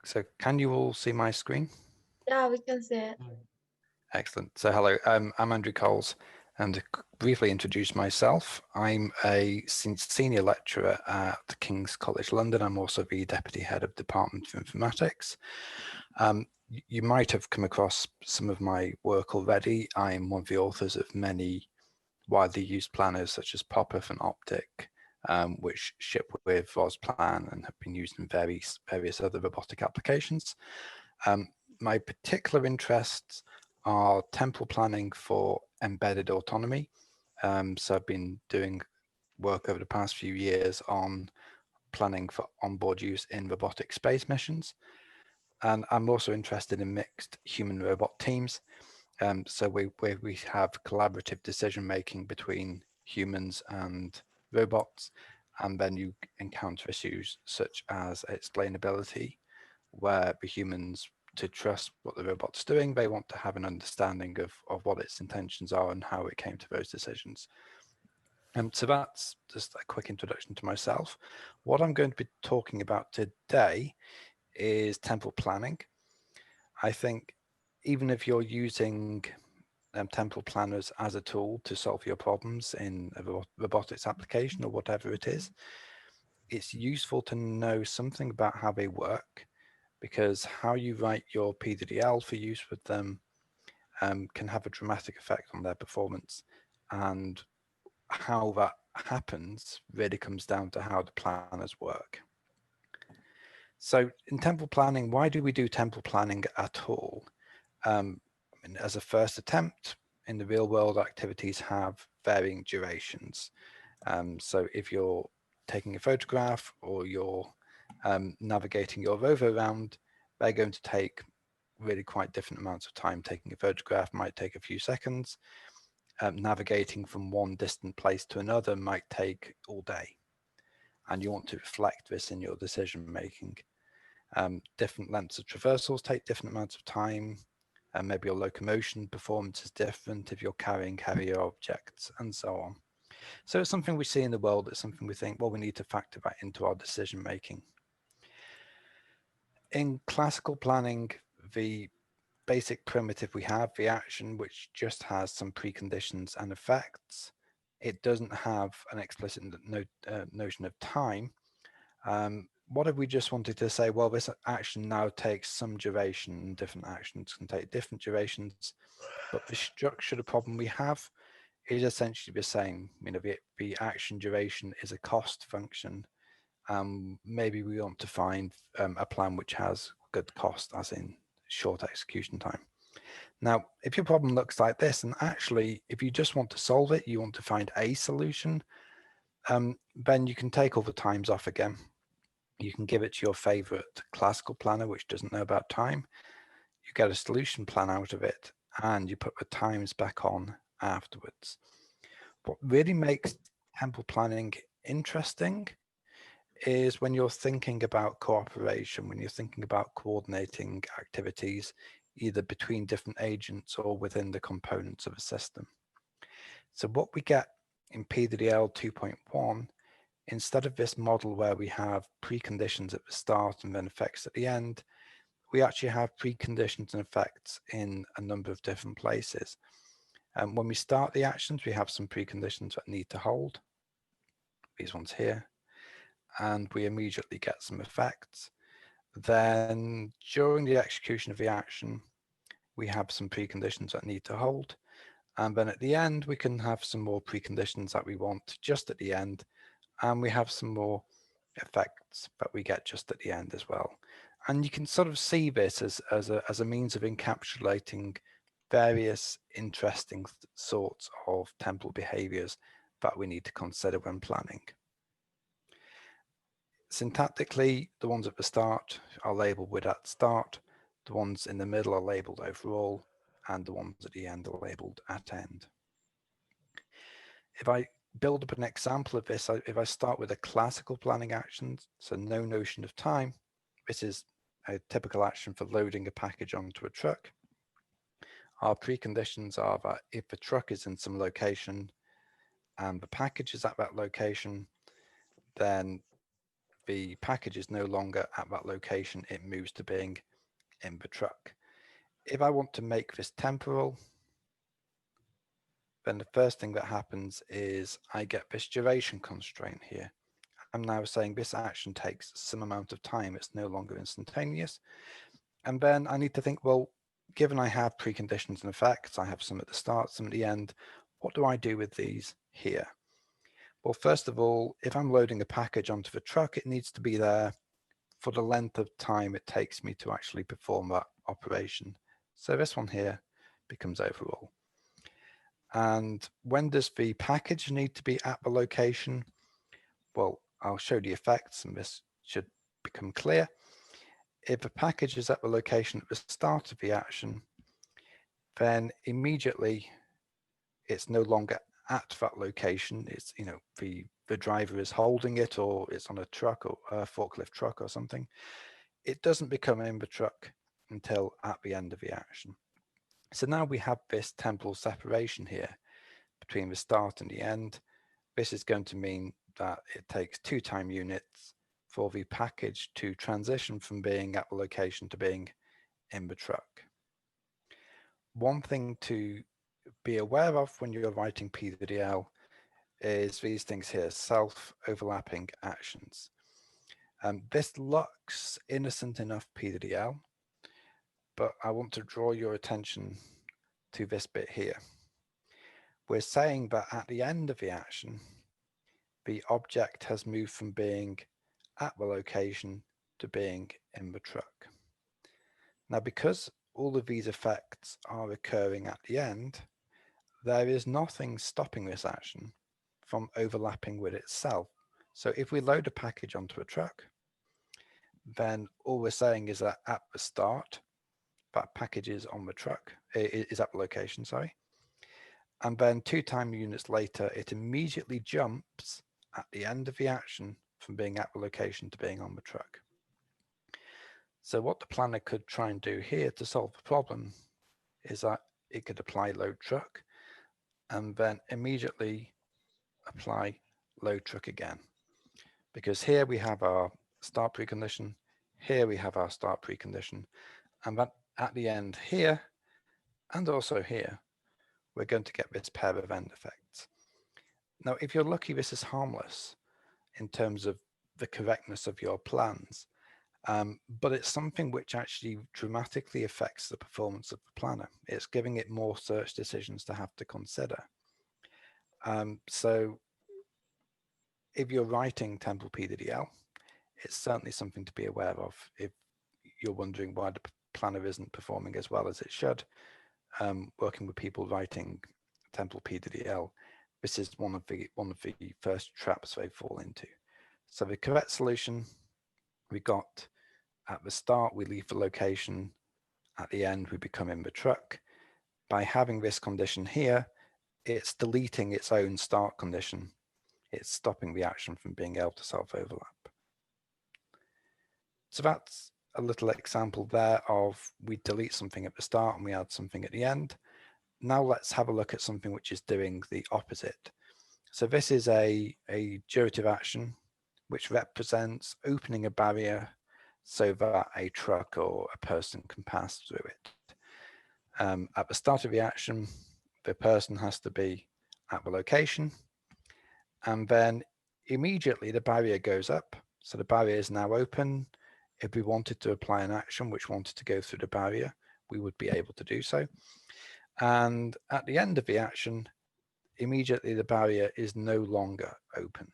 So can you all see my screen? Yeah, we can see it. Excellent. So hello, I'm Andrew Coles, and to briefly introduce myself, I'm a senior lecturer at King's College London. I'm also the Deputy Head of Department of Informatics. You might have come across some of my work already. I'm one of the authors of many widely used planners such as Popov and Optic, which ship with ROSPlan and have been used in various other robotic applications. My particular interests are temporal planning for embedded autonomy. So I've been doing work over the past few years on planning for onboard use in robotic space missions. And I'm also interested in mixed human robot teams. So we have collaborative decision making between humans and robots, and then you encounter issues such as explainability, where the humans, to trust what the robot's doing, they want to have an understanding of what its intentions are and how it came to those decisions. So that's just a quick introduction to myself. What I'm going to be talking about today is temporal planning. I think even if you're using temporal planners as a tool to solve your problems in a robotics application or whatever it is, it's useful to know something about how they work, because how you write your PDDL for use with them can have a dramatic effect on their performance. And how that happens really comes down to how the planners work. So in temporal planning, why do we do temporal planning at all? As a first attempt, in the real world, activities have varying durations. So if you're taking a photograph or you're navigating your rover around, they're going to take really quite different amounts of time. Taking a photograph might take a few seconds. Navigating from one distant place to another might take all day. And you want to reflect this in your decision making. Different lengths of traversals take different amounts of time. Maybe your locomotion performance is different if you're carrying heavier objects and so on. So it's something we see in the world. It's something we think, well, we need to factor that into our decision making. In classical planning, the basic primitive we have, the action, which just has some preconditions and effects. It doesn't have an explicit notion of time. What if we just wanted to say, well, this action now takes some duration, and different actions can take different durations, but the structure, the problem we have is essentially the same. You know, the action duration is a cost function. Maybe we want to find a plan which has good cost, as in short execution time. Now, if your problem looks like this, and actually, if you just want to solve it, you want to find a solution, then you can take all the times off again. You can give it to your favorite classical planner, which doesn't know about time. You get a solution plan out of it, and you put the times back on afterwards. What really makes temporal planning interesting is when you're thinking about cooperation, when you're thinking about coordinating activities, either between different agents or within the components of a system. So what we get in PDDL 2.1, instead of this model where we have preconditions at the start and then effects at the end, we actually have preconditions and effects in a number of different places. And when we start the actions, we have some preconditions that need to hold, these ones here, and we immediately get some effects. Then during the execution of the action, we have some preconditions that need to hold. And then at the end, we can have some more preconditions that we want just at the end. And we have some more effects that we get just at the end as well. And you can sort of see this as a means of encapsulating various interesting sorts of temporal behaviors that we need to consider when planning. Syntactically, the ones at the start are labeled with at start, the ones in the middle are labeled overall, and the ones at the end are labeled at end. If I build up an example of this, if I start with a classical planning action, so no notion of time, this is a typical action for loading a package onto a truck. Our preconditions are that if the truck is in some location and the package is at that location, then the package is no longer at that location, it moves to being in the truck. If I want to make this temporal, then the first thing that happens is I get this duration constraint here. I'm now saying this action takes some amount of time. It's no longer instantaneous. And then I need to think, well, given I have preconditions and effects, I have some at the start, some at the end, what do I do with these here? Well, first of all, if I'm loading a package onto the truck, it needs to be there for the length of time it takes me to actually perform that operation. So this one here becomes overall. And when does the package need to be at the location? Well, I'll show the effects and this should become clear. If the package is at the location at the start of the action, then immediately it's no longer at that location. It's, you know, the driver is holding it, or it's on a truck or a forklift truck or something. It doesn't become in the truck until at the end of the action. So now we have this temporal separation here between the start and the end. This is going to mean that it takes 2 time units for the package to transition from being at the location to being in the truck. One thing to be aware of when you're writing PDL is these things here, self-overlapping actions. This looks innocent enough PDL, but I want to draw your attention to this bit here. We're saying that at the end of the action, the object has moved from being at the location to being in the truck. Now, because all of these effects are occurring at the end, there is nothing stopping this action from overlapping with itself. So if we load a package onto a truck, then all we're saying is that at the start, that package is on the truck, is at the location, sorry. And then 2 time units later, it immediately jumps at the end of the action from being at the location to being on the truck. So what the planner could try and do here to solve the problem is that it could apply load truck and then immediately apply load truck again. Because here we have our start precondition, here we have our start precondition, and then at the end here, and also here, we're going to get this pair of end effects. Now, if you're lucky, this is harmless in terms of the correctness of your plans, but it's something which actually dramatically affects the performance of the planner. It's giving it more search decisions to have to consider. So if you're writing temporal PDL, it's certainly something to be aware of if you're wondering why the planner isn't performing as well as it should. Working with people writing temporal PDL, this is one of the first traps they fall into. So the correct solution we got at the start, we leave the location. At the end, we become in the truck. By having this condition here, it's deleting its own start condition. It's stopping the action from being able to self-overlap. So that's a little example there of we delete something at the start and we add something at the end. Now let's have a look at something which is doing the opposite. So this is a durative action which represents opening a barrier so that a truck or a person can pass through it. At the start of the action, the person has to be at the location, and then immediately the barrier goes up. So the barrier is now open. If we wanted to apply an action which wanted to go through the barrier, we would be able to do so. And at the end of the action, immediately the barrier is no longer open.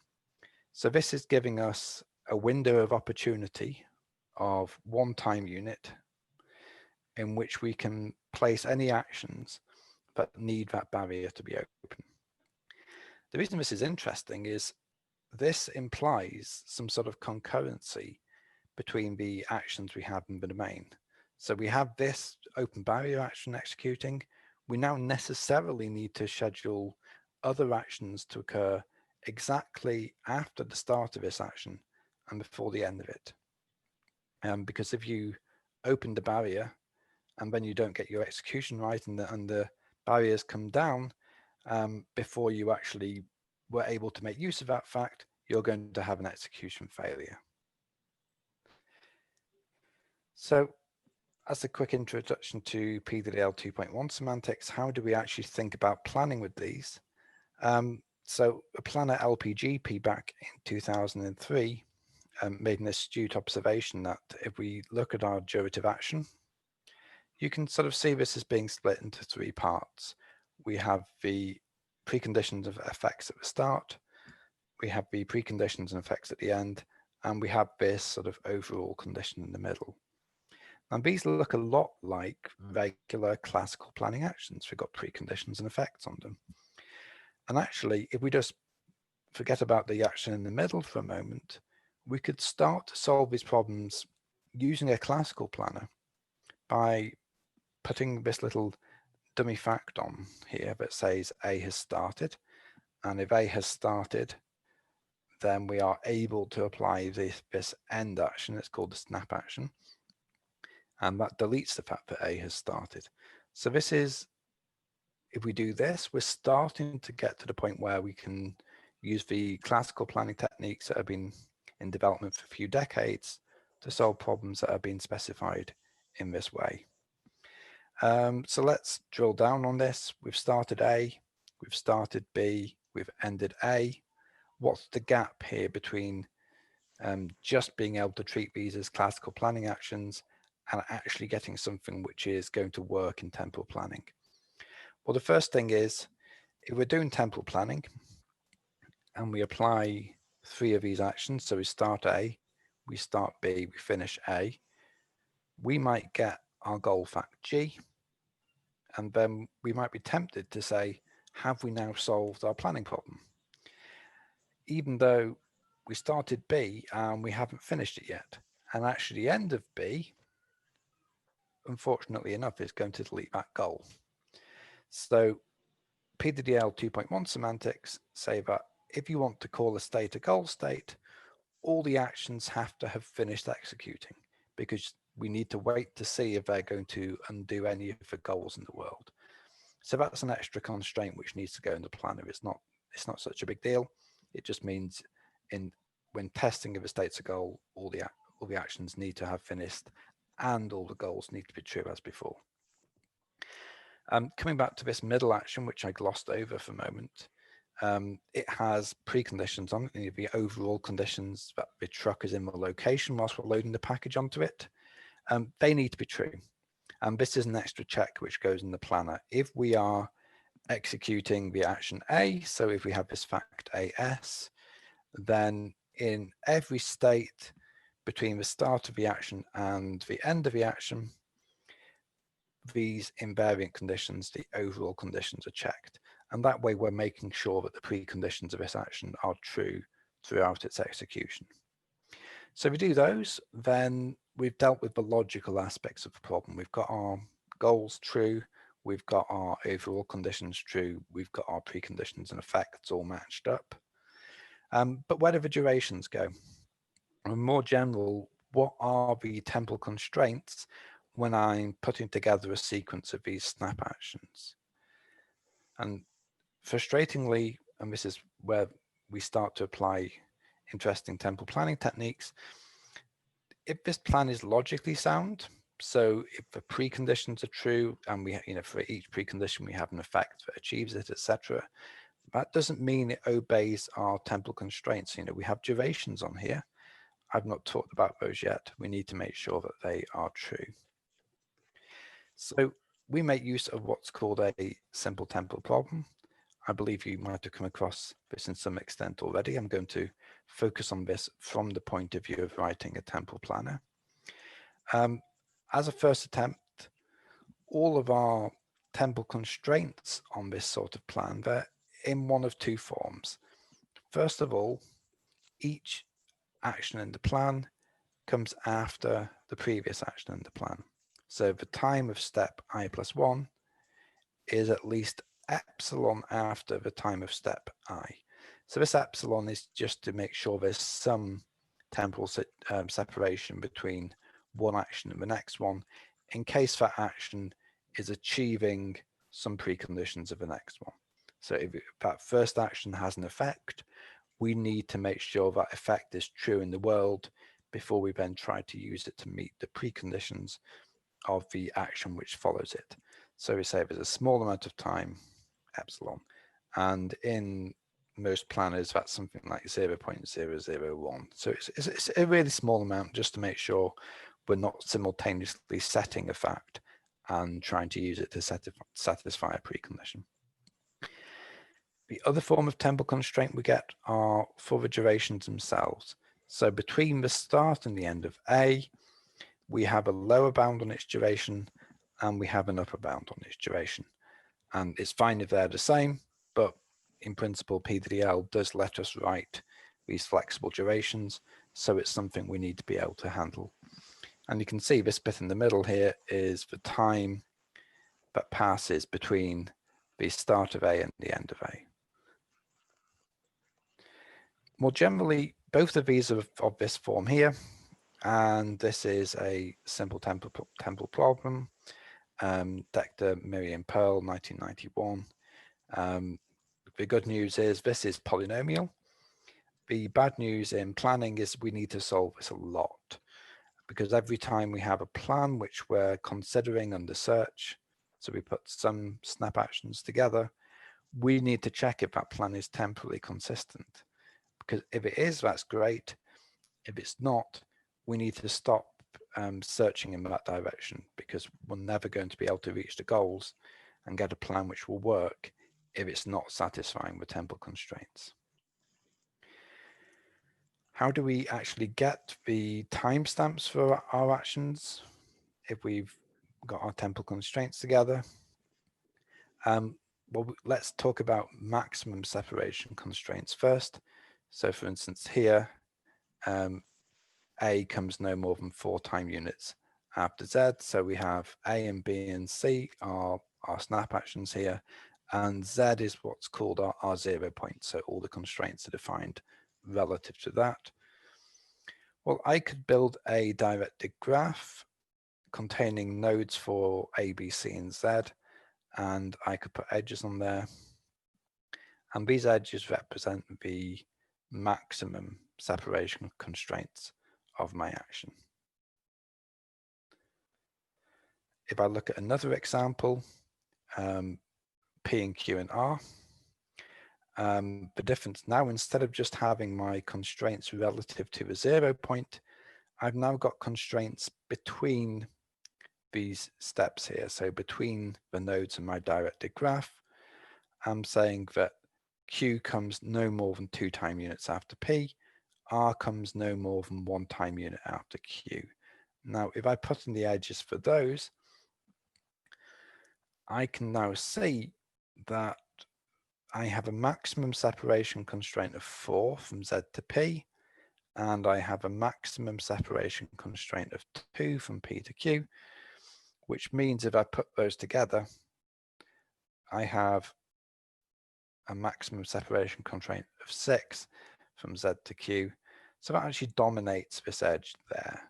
So this is giving us a window of opportunity of 1 time unit in which we can place any actions that need that barrier to be open. The reason this is interesting is this implies some sort of concurrency between the actions we have in the domain. So we have this open barrier action executing. We now necessarily need to schedule other actions to occur exactly after the start of this action and before the end of it. Because if you open the barrier and then you don't get your execution right and the barriers come down before you actually were able to make use of that fact, you're going to have an execution failure. So as a quick introduction to PDDL 2.1 semantics, how do we actually think about planning with these? So a planner LPGP back in 2003 made an astute observation that if we look at our derivative action, you can sort of see this as being split into three parts. We have the preconditions of effects at the start, we have the preconditions and effects at the end, and we have this sort of overall condition in the middle. And these look a lot like regular classical planning actions. We've got preconditions and effects on them. And actually, if we just forget about the action in the middle for a moment, we could start to solve these problems using a classical planner by putting this little dummy fact on here that says A has started. And if A has started, then we are able to apply this end action. It's called the snap action. And that deletes the fact that A has started. So this is, if we do this, we're starting to get to the point where we can use the classical planning techniques that have been in development for a few decades to solve problems that have been specified in this way. So let's drill down on this. We've started A, we've started B, we've ended A. What's the gap here between just being able to treat these as classical planning actions and actually getting something which is going to work in temporal planning? Well, the first thing is, if we're doing temporal planning and we apply three of these actions, so we start A, we start B, we finish A, we might get our goal fact G, and then we might be tempted to say, have we now solved our planning problem? Even though we started B and we haven't finished it yet. And actually the end of B, unfortunately enough, is going to delete that goal. So PDDL 2.1 semantics say that if you want to call a state a goal state, all the actions have to have finished executing, because we need to wait to see if they're going to undo any of the goals in the world. So that's an extra constraint which needs to go in the planner. It's not such a big deal. It just means when testing if a state's a goal, all the actions need to have finished and all the goals need to be true as before. Coming back to this middle action, which I glossed over for a moment, it has preconditions on it, the overall conditions that the truck is in the location whilst we're loading the package onto it. They need to be true. And this is an extra check which goes in the planner. If we are executing the action A, so if we have this fact AS, then in every state between the start of the action and the end of the action, these invariant conditions, the overall conditions, are checked. And that way we're making sure that the preconditions of this action are true throughout its execution. So if we do those, then we've dealt with the logical aspects of the problem. We've got our goals true, we've got our overall conditions true, we've got our preconditions and effects all matched up. But where do the durations go? And more general, what are the temporal constraints when I'm putting together a sequence of these snap actions? And frustratingly, and this is where we start to apply interesting temporal planning techniques, if this plan is logically sound, so if the preconditions are true and we, for each precondition we have an effect that achieves it, etc., that doesn't mean it obeys our temporal constraints. We have durations on here. I've not talked about those yet. We need to make sure that they are true. So we make use of what's called a simple temporal problem. I believe you might have come across this in some extent already. I'm going to focus on this from the point of view of writing a temporal planner. As a first attempt, all of our temporal constraints on this sort of plan, they're in one of two forms. First of all, each action in the plan comes after the previous action in the plan. So the time of step I+1 is at least epsilon after the time of step I. So this epsilon is just to make sure there's some temporal separation between one action and the next one, in case that action is achieving some preconditions of the next one. So if that first action has an effect, we need to make sure that effect is true in the world before we then try to use it to meet the preconditions of the action which follows it. So we say there's a small amount of time, epsilon, and in most planners that's something like 0.001. So it's a really small amount, just to make sure we're not simultaneously setting a fact and trying to use it to satisfy a precondition. The other form of temporal constraint we get are for the durations themselves. So between the start and the end of A, we have a lower bound on its duration and we have an upper bound on its duration. And it's fine if they're the same, but in principle, PDDL does let us write these flexible durations. So it's something we need to be able to handle. And you can see this bit in the middle here is the time that passes between the start of A and the end of A. More generally, both of these are of this form here, and this is a simple temporal problem, Dector, Miriam Pearl, 1991. The good news is this is polynomial. The bad news in planning is we need to solve this a lot, because every time we have a plan which we're considering under search, so we put some snap actions together, we need to check if that plan is temporally consistent. Because if it is, that's great. If it's not, we need to stop searching in that direction, because we're never going to be able to reach the goals and get a plan which will work if it's not satisfying the temporal constraints. How do we actually get the timestamps for our actions if we've got our temporal constraints together? Well, let's talk about maximum separation constraints first. So for instance, here, A comes no more than 4 time units after Z. So we have A and B and C are our snap actions here. And Z is what's called our 0 point. So all the constraints are defined relative to that. Well, I could build a directed graph containing nodes for A, B, C, and Z. And I could put edges on there. And these edges represent the maximum separation constraints of my action. If I look at another example, P and Q and R, the difference now, instead of just having my constraints relative to the 0 point, I've now got constraints between these steps here. So between the nodes in my directed graph, I'm saying that Q comes no more than 2 time units after P, R comes no more than 1 time unit after Q. Now, if I put in the edges for those, I can now see that I have a maximum separation constraint of 4 from Z to P, and I have a maximum separation constraint of 2 from P to Q, which means if I put those together, I have a maximum separation constraint of 6 from Z to Q. So that actually dominates this edge there.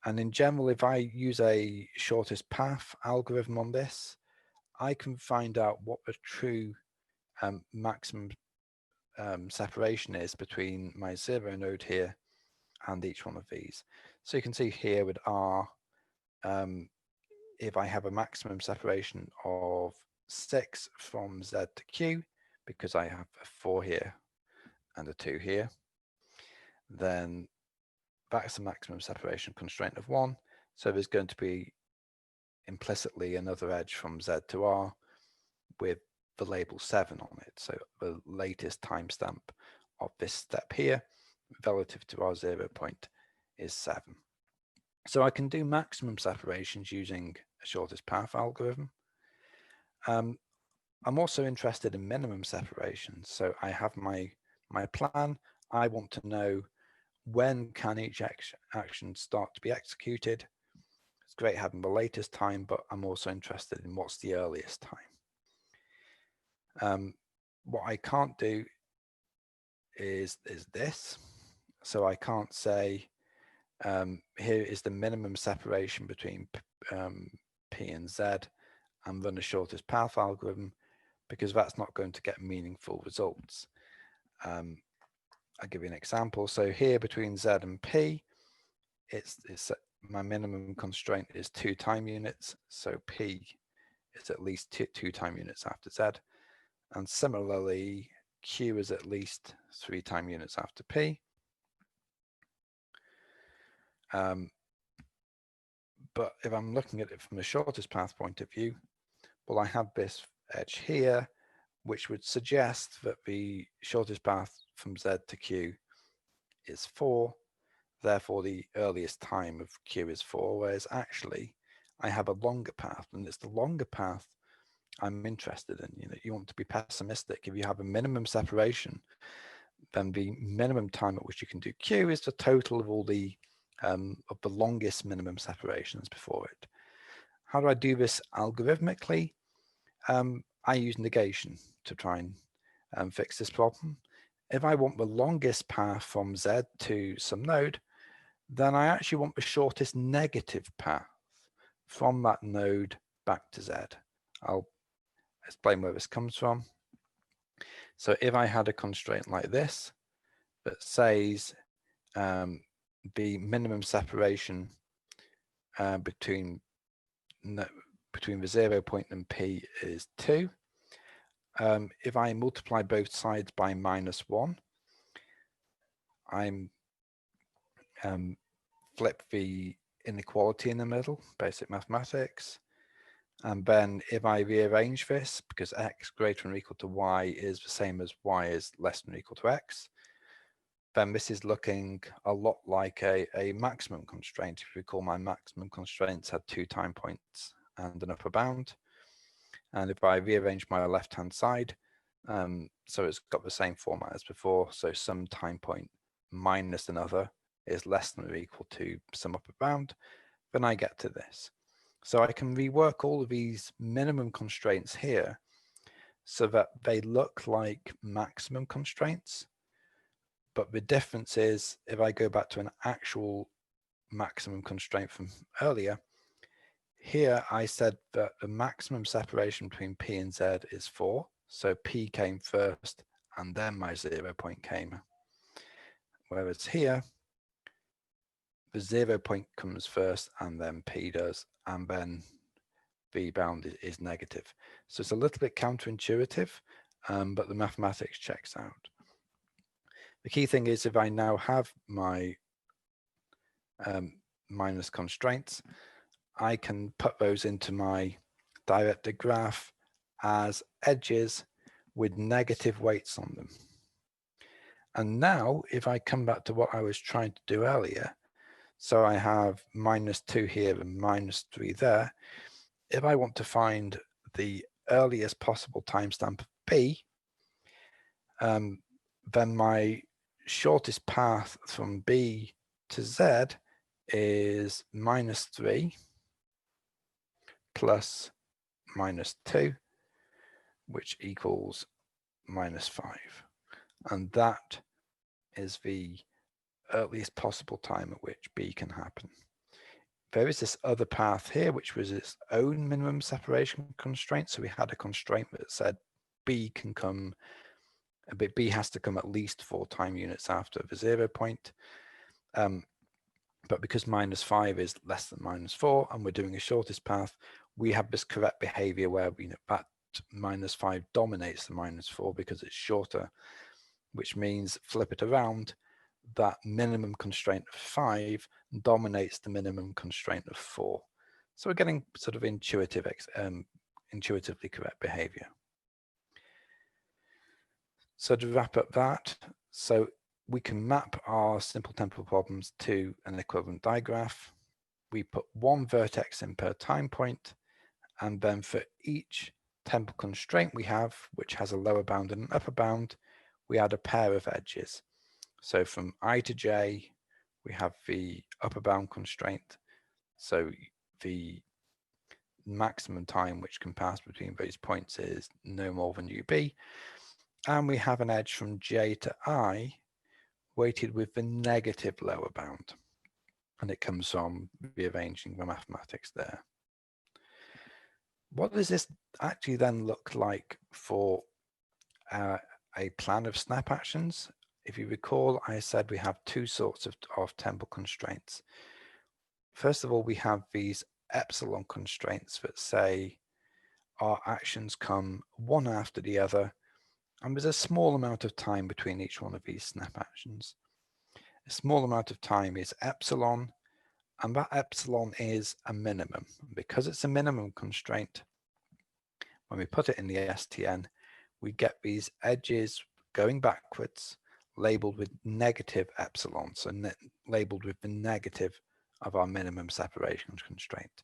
And in general, if I use a shortest path algorithm on this, I can find out what the true maximum separation is between my 0 node here and each one of these. So you can see here with R, if I have a maximum separation of 6 from Z to Q, because I have a 4 here and a 2 here, then that's a maximum separation constraint of 1. So there's going to be implicitly another edge from Z to R with the label 7 on it. So the latest timestamp of this step here relative to our 0 point is 7. So I can do maximum separations using a shortest path algorithm. I'm also interested in minimum separations. So I have my plan. I want to know when can each action start to be executed. It's great having the latest time, but I'm also interested in what's the earliest time. What I can't do is this. So I can't say here is the minimum separation between P and Z and run a shortest path algorithm, because that's not going to get meaningful results. I'll give you an example. So here between Z and P, it's my minimum constraint is 2 time units, so P is at least two time units after Z, and similarly Q is at least 3 time units after P. But if I'm looking at it from the shortest path point of view, well, I have this edge here, which would suggest that the shortest path from Z to Q is 4. Therefore, the earliest time of Q is 4, whereas actually I have a longer path, and it's the longer path I'm interested in. You know, you want to be pessimistic. If you have a minimum separation, then the minimum time at which you can do Q is the total of all the longest minimum separations before it. How do I do this algorithmically? I use negation to try and fix this problem. If I want the longest path from Z to some node, then I actually want the shortest negative path from that node back to Z. I'll explain where this comes from. So if I had a constraint like this that says the minimum separation between the 0 point and P is 2. If I multiply both sides by -1, I'm flip the inequality in the middle, basic mathematics. And then if I rearrange this, because x greater than or equal to y is the same as y is less than or equal to x, then this is looking a lot like a maximum constraint. If you recall, my maximum constraints had 2 time points and an upper bound. And if I rearrange my left-hand side, so it's got the same format as before, so some time point minus another is less than or equal to some upper bound, then I get to this. So I can rework all of these minimum constraints here so that they look like maximum constraints. But the difference is, if I go back to an actual maximum constraint from earlier, here I said that the maximum separation between P and Z is 4. So P came first and then my 0 point came. Whereas here, the 0 point comes first and then P does, and then the bound is negative. So it's a little bit counterintuitive, but the mathematics checks out. The key thing is, if I now have my minus constraints, I can put those into my directed graph as edges with negative weights on them. And now if I come back to what I was trying to do earlier, so I have -2 here and -3 there. If I want to find the earliest possible timestamp of B, then my shortest path from B to Z is -3 plus -2, which equals -5. And that is the earliest possible time at which B can happen. There is this other path here, which was its own minimum separation constraint. So we had a constraint that said B can come, but B has to come at least 4 time units after the 0 point. But because -5 is less than -4, and we're doing a shortest path, we have this correct behavior where that -5 dominates the -4 because it's shorter, which means flip it around, that minimum constraint of 5 dominates the minimum constraint of 4. So we're getting sort of intuitively correct behavior. So to wrap up that, so we can map our simple temporal problems to an equivalent digraph. We put 1 vertex in per time point, and then for each temporal constraint we have, which has a lower bound and an upper bound, we add a pair of edges. So from I to J, we have the upper bound constraint. So the maximum time which can pass between those points is no more than UB. And we have an edge from J to I weighted with the negative lower bound. And it comes from rearranging the mathematics there. What does this actually then look like for a plan of snap actions? If you recall, I said we have 2 sorts of temporal constraints. First of all, we have these epsilon constraints that say our actions come one after the other, and there's a small amount of time between each one of these snap actions. A small amount of time is epsilon, and that epsilon is a minimum. Because it's a minimum constraint, when we put it in the STN, we get these edges going backwards, labeled with negative epsilon, so labeled with the negative of our minimum separation constraint.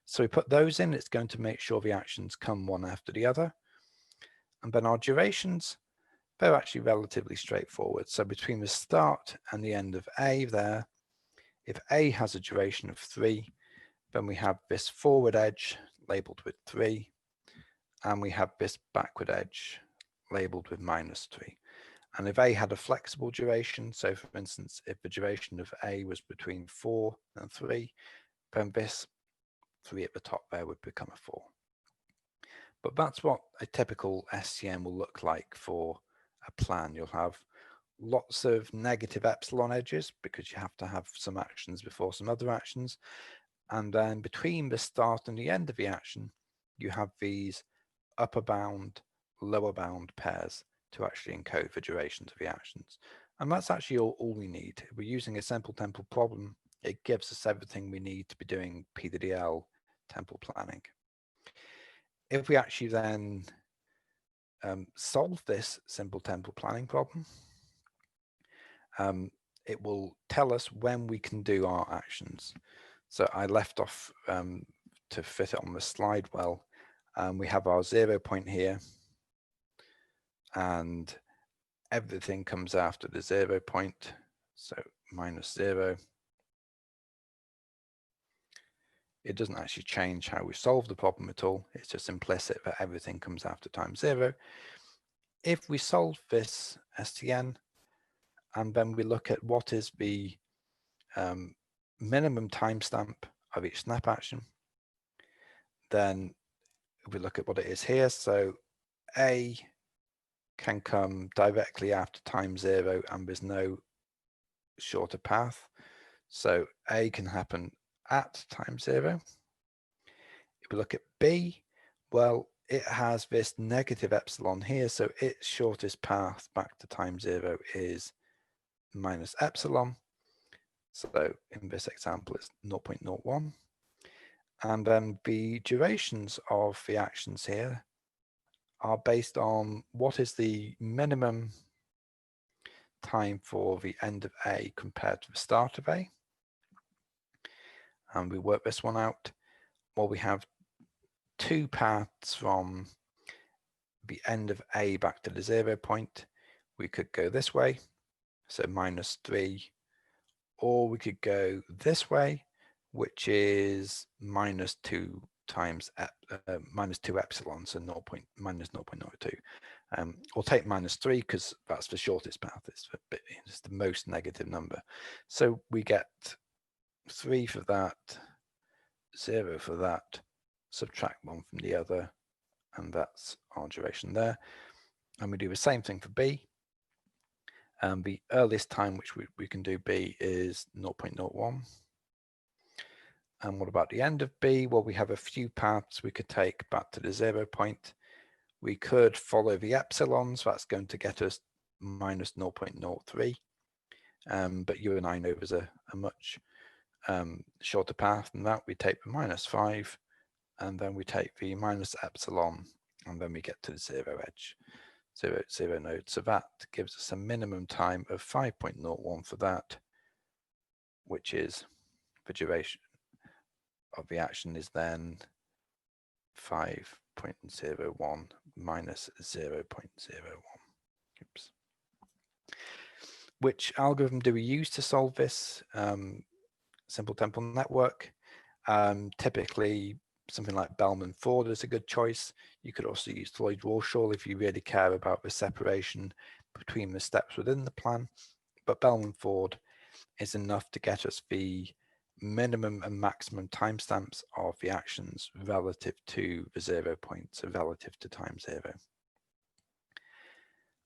So we put those in, it's going to make sure the actions come one after the other. And then our durations, they're actually relatively straightforward. So between the start and the end of A there, if A has a duration of 3, then we have this forward edge labeled with 3, and we have this backward edge labeled with -3. And if A had a flexible duration, so for instance, if the duration of A was between 4 and 3, then this 3 at the top there would become a 4. But that's what a typical SCM will look like for a plan. You'll have lots of negative epsilon edges because you have to have some actions before some other actions. And then between the start and the end of the action, you have these upper bound, lower bound pairs to actually encode the durations of the actions. And that's actually all we need. If we're using a simple temporal problem, it gives us everything we need to be doing PDDL temporal planning. If we actually then solve this simple temporal planning problem, it will tell us when we can do our actions. So I left off to fit it on the slide well. We have our 0 point here, and everything comes after the 0 point, so -0. It doesn't actually change how we solve the problem at all. It's just implicit that everything comes after time 0. If we solve this STN, and then we look at what is the minimum timestamp of each snap action, then we look at what it is here. So A can come directly after time 0, and there's no shorter path. So A can happen at time 0. If we look at B, well, it has this negative epsilon here, so its shortest path back to time 0 is -epsilon. So in this example, it's 0.01. And then the durations of the actions here are based on what is the minimum time for the end of A compared to the start of A. And we work this one out. Well, we have 2 paths from the end of A back to the 0 point. We could go this way, so -3, or we could go this way, which is -2 times -2 epsilon, so -0.02. We'll take -3 because that's the shortest path. It's the most negative number. So we get 3 for that, 0 for that, subtract 1 from the other, and that's our duration there. And we do the same thing for B. The earliest time which we can do B is 0.01. And what about the end of B? Well, we have a few paths we could take back to the 0 point. We could follow the epsilons. That's going to get us -0.03. But you and I know there's a much shorter path than that. We take the -5, and then we take the -epsilon, and then we get to the 0 edge, 0 node. So that gives us a minimum time of 5.01 for that, which is the duration of the action is then 5.01 minus 0.01. Oops. Which algorithm do we use to solve this simple temporal network? Typically, something like Bellman-Ford is a good choice. You could also use Floyd-Warshall if you really care about the separation between the steps within the plan. But Bellman-Ford is enough to get us the minimum and maximum timestamps of the actions relative to the 0 point, so relative to time 0.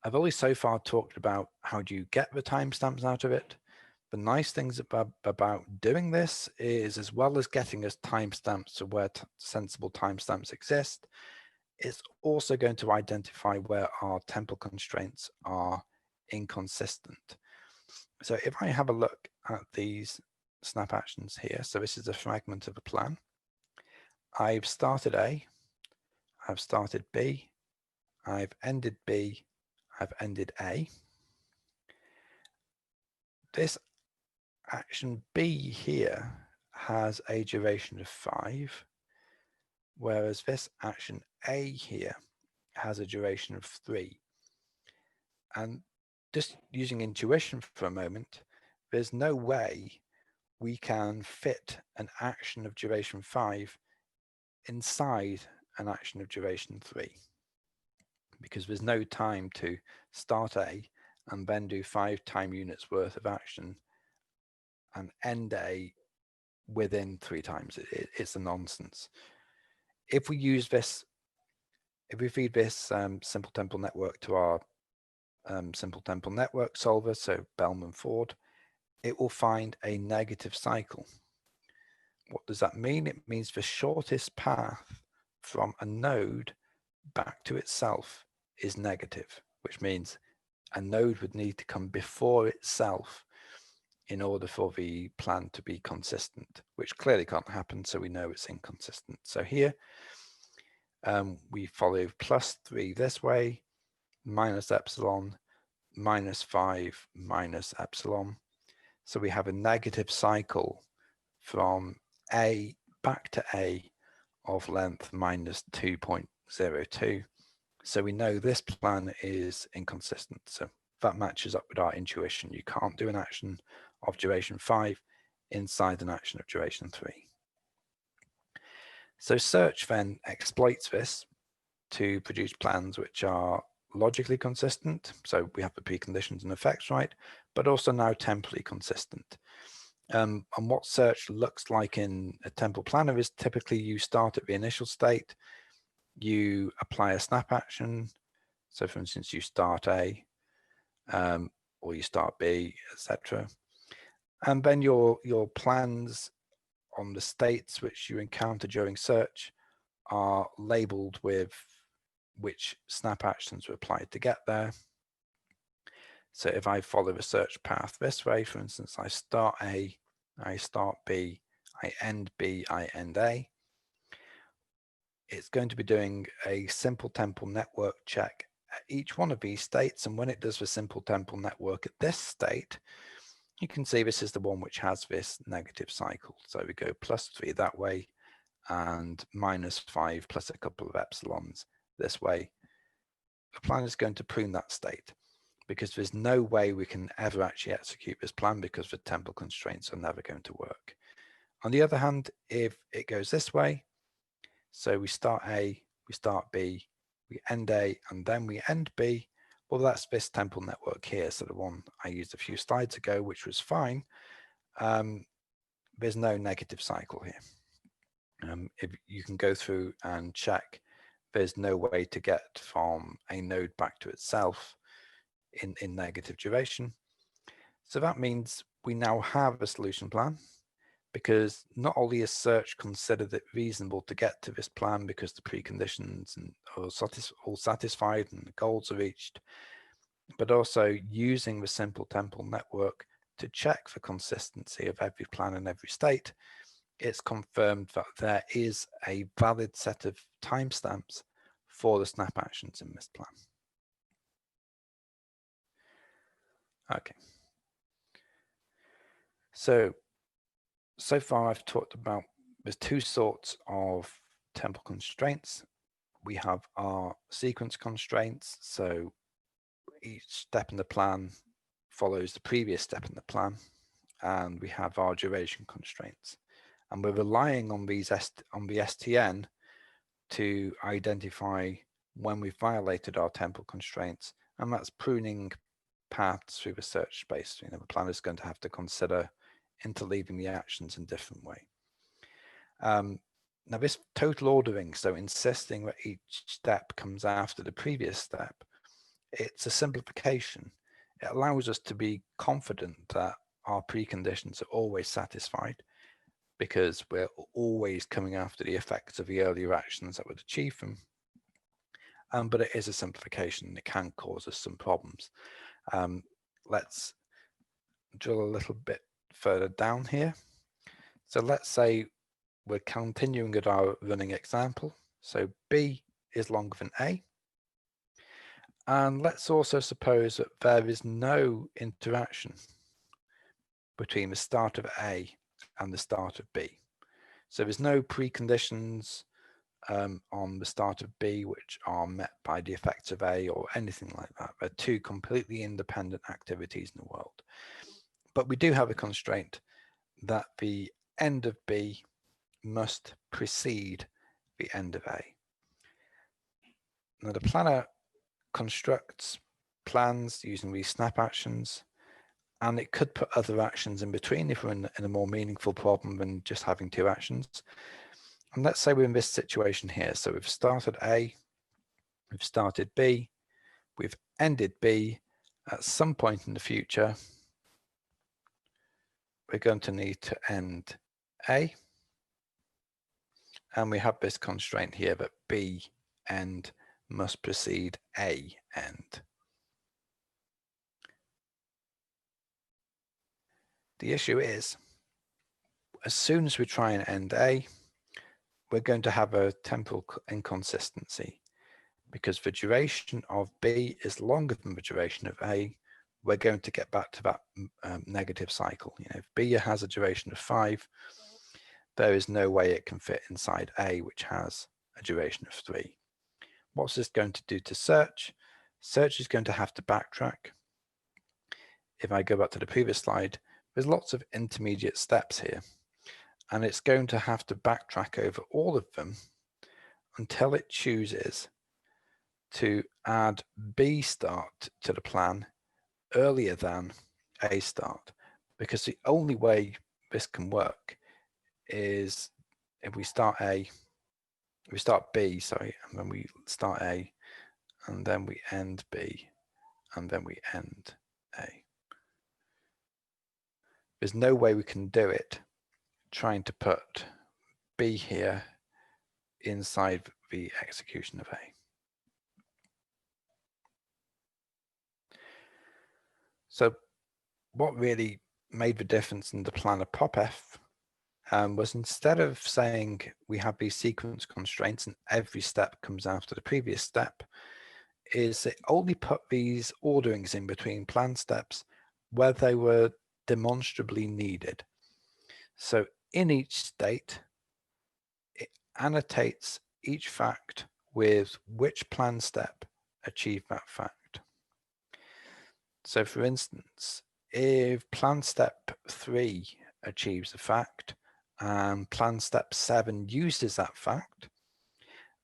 I've only so far talked about how do you get the timestamps out of it, The nice things about doing this is, as well as getting us timestamps to where sensible timestamps exist, it's also going to identify where our temporal constraints are inconsistent. So if I have a look at these snap actions here, so this is a fragment of a plan. I've started A, I've started B, I've ended B, I've ended A. This action B here has a duration of 5, whereas this action A here has a duration of 3. And just using intuition for a moment, there's no way we can fit an action of duration 5 inside an action of duration 3, because there's no time to start A and then do 5 time units worth of action and end A within 3 times. It's a nonsense. If we use this, if we feed this simple temporal network to our simple temporal network solver, so Bellman-Ford, it will find a negative cycle. What does that mean? It means the shortest path from a node back to itself is negative, which means a node would need to come before itself in order for the plan to be consistent, which clearly can't happen, so we know it's inconsistent. So here we follow +3 this way, minus epsilon, -5 minus epsilon. So we have a negative cycle from A back to A of length -2.02. So we know this plan is inconsistent. So that matches up with our intuition. You can't do an action of duration 5 inside an action of duration 3. So search then exploits this to produce plans which are logically consistent. So we have the preconditions and effects right, but also now temporally consistent. And what search looks like in a temporal planner is typically you start at the initial state, you apply a snap action. So for instance, you start A or you start B, etc. And then your plans on the states which you encounter during search are labeled with which snap actions were applied to get there. So if I follow the search path this way, for instance, I start A, I start B, I end B, I end A, it's going to be doing a simple temporal network check at each one of these states. And when it does the simple temporal network at this state, you can see this is the one which has this negative cycle. So we go +3 that way and -5 plus a couple of epsilons this way. The plan is going to prune that state because there's no way we can ever actually execute this plan because the temporal constraints are never going to work. On the other hand, if it goes this way, so we start A, we start B, we end A, and then we end B, well, that's this temporal network here. So the one I used a few slides ago, which was fine. There's no negative cycle here. If you can go through and check, there's no way to get from a node back to itself in negative duration. So that means we now have a solution plan, because not only is search considered it reasonable to get to this plan because the preconditions are all satisfied and the goals are reached, but also using the simple temporal network to check for consistency of every plan in every state, it's confirmed that there is a valid set of timestamps for the snap actions in this plan. Okay. So far I've talked about there's 2 sorts of temporal constraints. We have our sequence constraints. So each step in the plan follows the previous step in the plan. And we have our duration constraints. And we're relying on these on the STN to identify when we've violated our temporal constraints. And that's pruning paths through the search space. The planner is going to have to consider interleaving the actions in a different way. Now this total ordering, so insisting that each step comes after the previous step, it's a simplification. It allows us to be confident that our preconditions are always satisfied because we're always coming after the effects of the earlier actions that would achieve them. But it is a simplification and it can cause us some problems. Let's drill a little bit further down here. So let's say we're continuing with our running example. So B is longer than A. And let's also suppose that there is no interaction between the start of A and the start of B. So there's no preconditions on the start of B which are met by the effects of A or anything like that. They're two completely independent activities in the world. But we do have a constraint that the end of B must precede the end of A. Now the planner constructs plans using these snap actions, and it could put other actions in between if we're in a more meaningful problem than just having two actions. And let's say we're in this situation here. So we've started A, we've started B, we've ended B. At some point in the future, we're going to need to end A. And we have this constraint here that B end must precede A end. The issue is, as soon as we try and end A, we're going to have a temporal inconsistency because the duration of B is longer than the duration of A. We're going to get back to that negative cycle. You know, if B has a duration of 5, there is no way it can fit inside A, which has a duration of 3. What's this going to do to search? Search is going to have to backtrack. If I go back to the previous slide, there's lots of intermediate steps here, and it's going to have to backtrack over all of them until it chooses to add B start to the plan earlier than A start, because the only way this can work is if we start B, sorry, and then we start A, and then we end B, and then we end A. There's no way we can do it trying to put B here inside the execution of A. So what really made the difference in the planner POPF was, instead of saying we have these sequence constraints and every step comes after the previous step, is it only put these orderings in between plan steps where they were demonstrably needed. So in each state, it annotates each fact with which plan step achieved that fact. So for instance, if plan step 3 achieves a fact and plan step 7 uses that fact,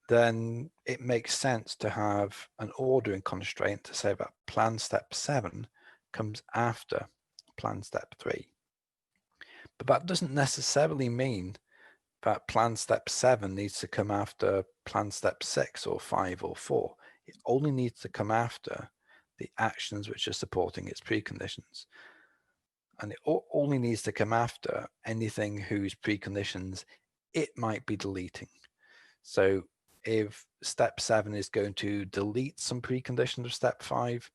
then it makes sense to have an ordering constraint to say that plan step 7 comes after plan step 3. But that doesn't necessarily mean that plan step 7 needs to come after plan step 6 or 5 or 4. It only needs to come after the actions which are supporting its preconditions. And it only needs to come after anything whose preconditions it might be deleting. So if step 7 is going to delete some preconditions of step 5,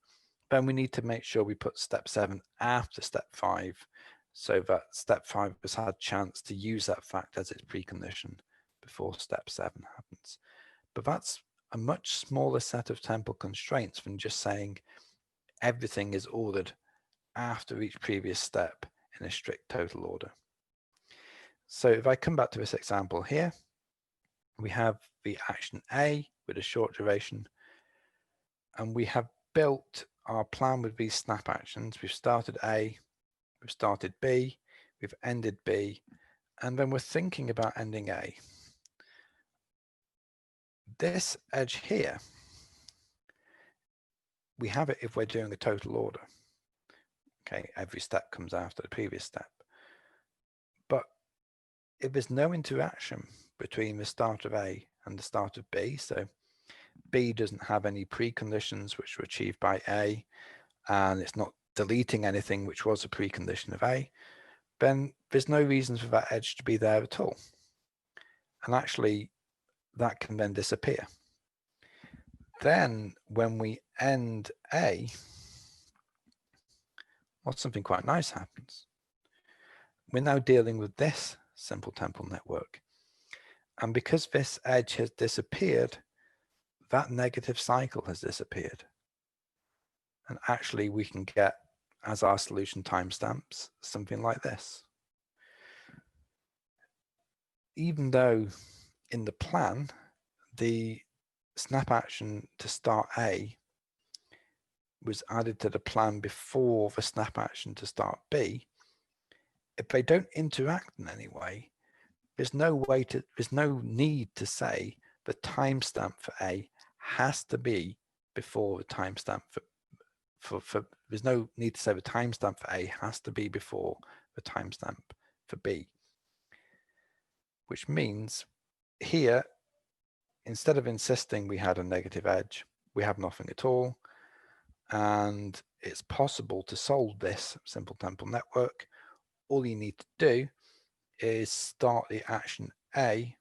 then we need to make sure we put step 7 after step 5 so that step 5 has had a chance to use that fact as its precondition before step 7 happens. But that's a much smaller set of temporal constraints than just saying everything is ordered after each previous step in a strict total order. So if I come back to this example here, we have the action A with a short duration, and we have built our plan with these snap actions. We've started A, we've started B, we've ended B, and then we're thinking about ending A. This edge here, we have it if we're doing a total order. Okay, every step comes after the previous step. But if there's no interaction between the start of A and the start of B, so B doesn't have any preconditions which were achieved by A, and it's not deleting anything which was a precondition of A, then there's no reason for that edge to be there at all. And actually, that can then disappear. Then when we end A, well, something quite nice happens. We're now dealing with this simple temporal network. And because this edge has disappeared, that negative cycle has disappeared. And actually we can get, as our solution timestamps, something like this. Even though in the plan, the snap action to start A was added to the plan before the snap action to start B, if they don't interact in any way, there's no need to say the timestamp for A has to be before the timestamp there's no need to say the timestamp for A has to be before the timestamp for B. Which means here, instead of insisting we had a negative edge, we have nothing at all. And it's possible to solve this simple temporal network. All you need to do is start the action A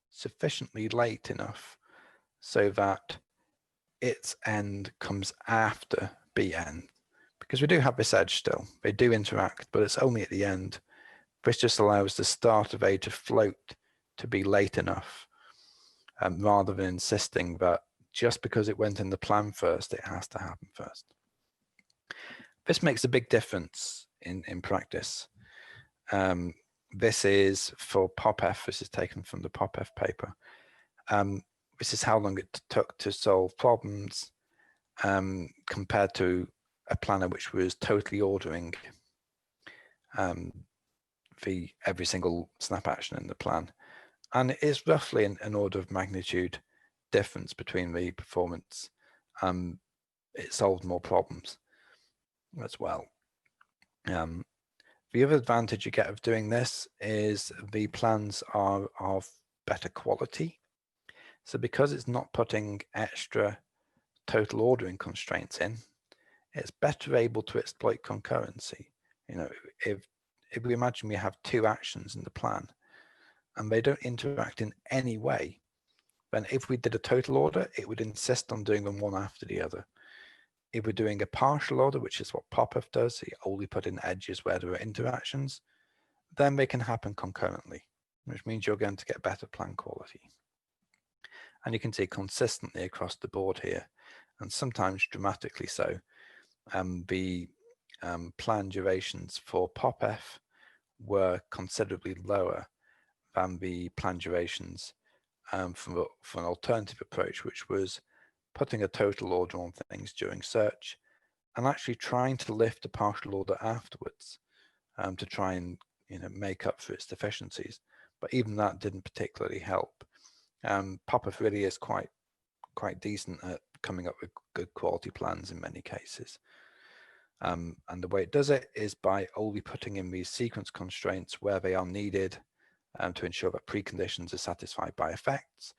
sufficiently late enough so that its end comes after B end. Because we do have this edge still. They do interact, but it's only at the end. This just allows the start of A to float to be late enough, rather than insisting that just because it went in the plan first, it has to happen first. This makes a big difference in practice. This is for POPF. This is taken from the POPF paper. This is how long it took to solve problems compared to a planner which was totally ordering every single snap action in the plan. And it is roughly an order of magnitude difference between the performance. It solved more problems as well. The other advantage you get of doing this is the plans are of better quality. So because it's not putting extra total ordering constraints in, it's better able to exploit concurrency. You know, if we imagine we have two actions in the plan and they don't interact in any way, then if we did a total order, it would insist on doing them one after the other. If we're doing a partial order, which is what POPF does, you only put in edges where there are interactions, then they can happen concurrently, which means you're going to get better plan quality. And you can see consistently across the board here, and sometimes dramatically so, the plan durations for POPF were considerably lower than the plan durations for an alternative approach, which was putting a total order on things during search and actually trying to lift a partial order afterwards to try and make up for its deficiencies. But even that didn't particularly help. POPF really is quite decent at coming up with good quality plans in many cases. And the way it does it is by only putting in these sequence constraints where they are needed to ensure that preconditions are satisfied by effects,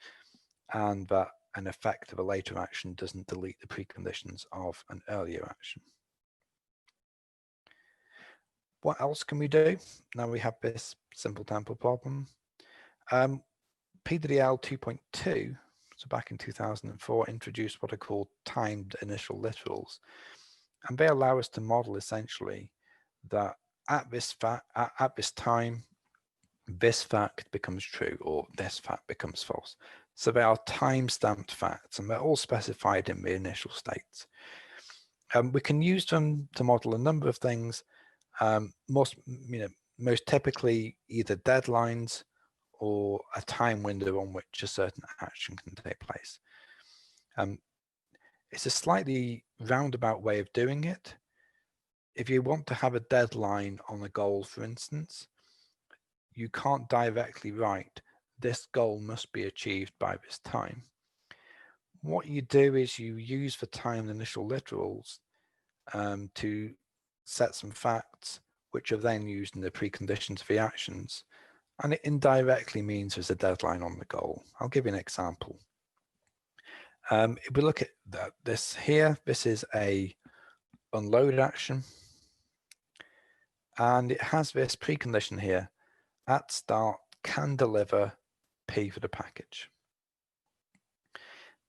and that an effect of a later action doesn't delete the preconditions of an earlier action. What else can we do? Now we have this simple temporal problem. PWL 2.2, so back in 2004, introduced what are called timed initial literals. And they allow us to model essentially that at this time, this fact becomes true or this fact becomes false. So they are time-stamped facts and they're all specified in the initial states. We can use them to model a number of things. Most typically either deadlines or a time window on which a certain action can take place. It's a slightly roundabout way of doing it. If you want to have a deadline on a goal, for instance, you can't directly write this goal must be achieved by this time. What you do is you use the timed initial literals to set some facts, which are then used in the preconditions of the actions. And it indirectly means there's a deadline on the goal. I'll give you an example. If we look at this here, this is a unload action. And it has this precondition here, at start can deliver P for the package.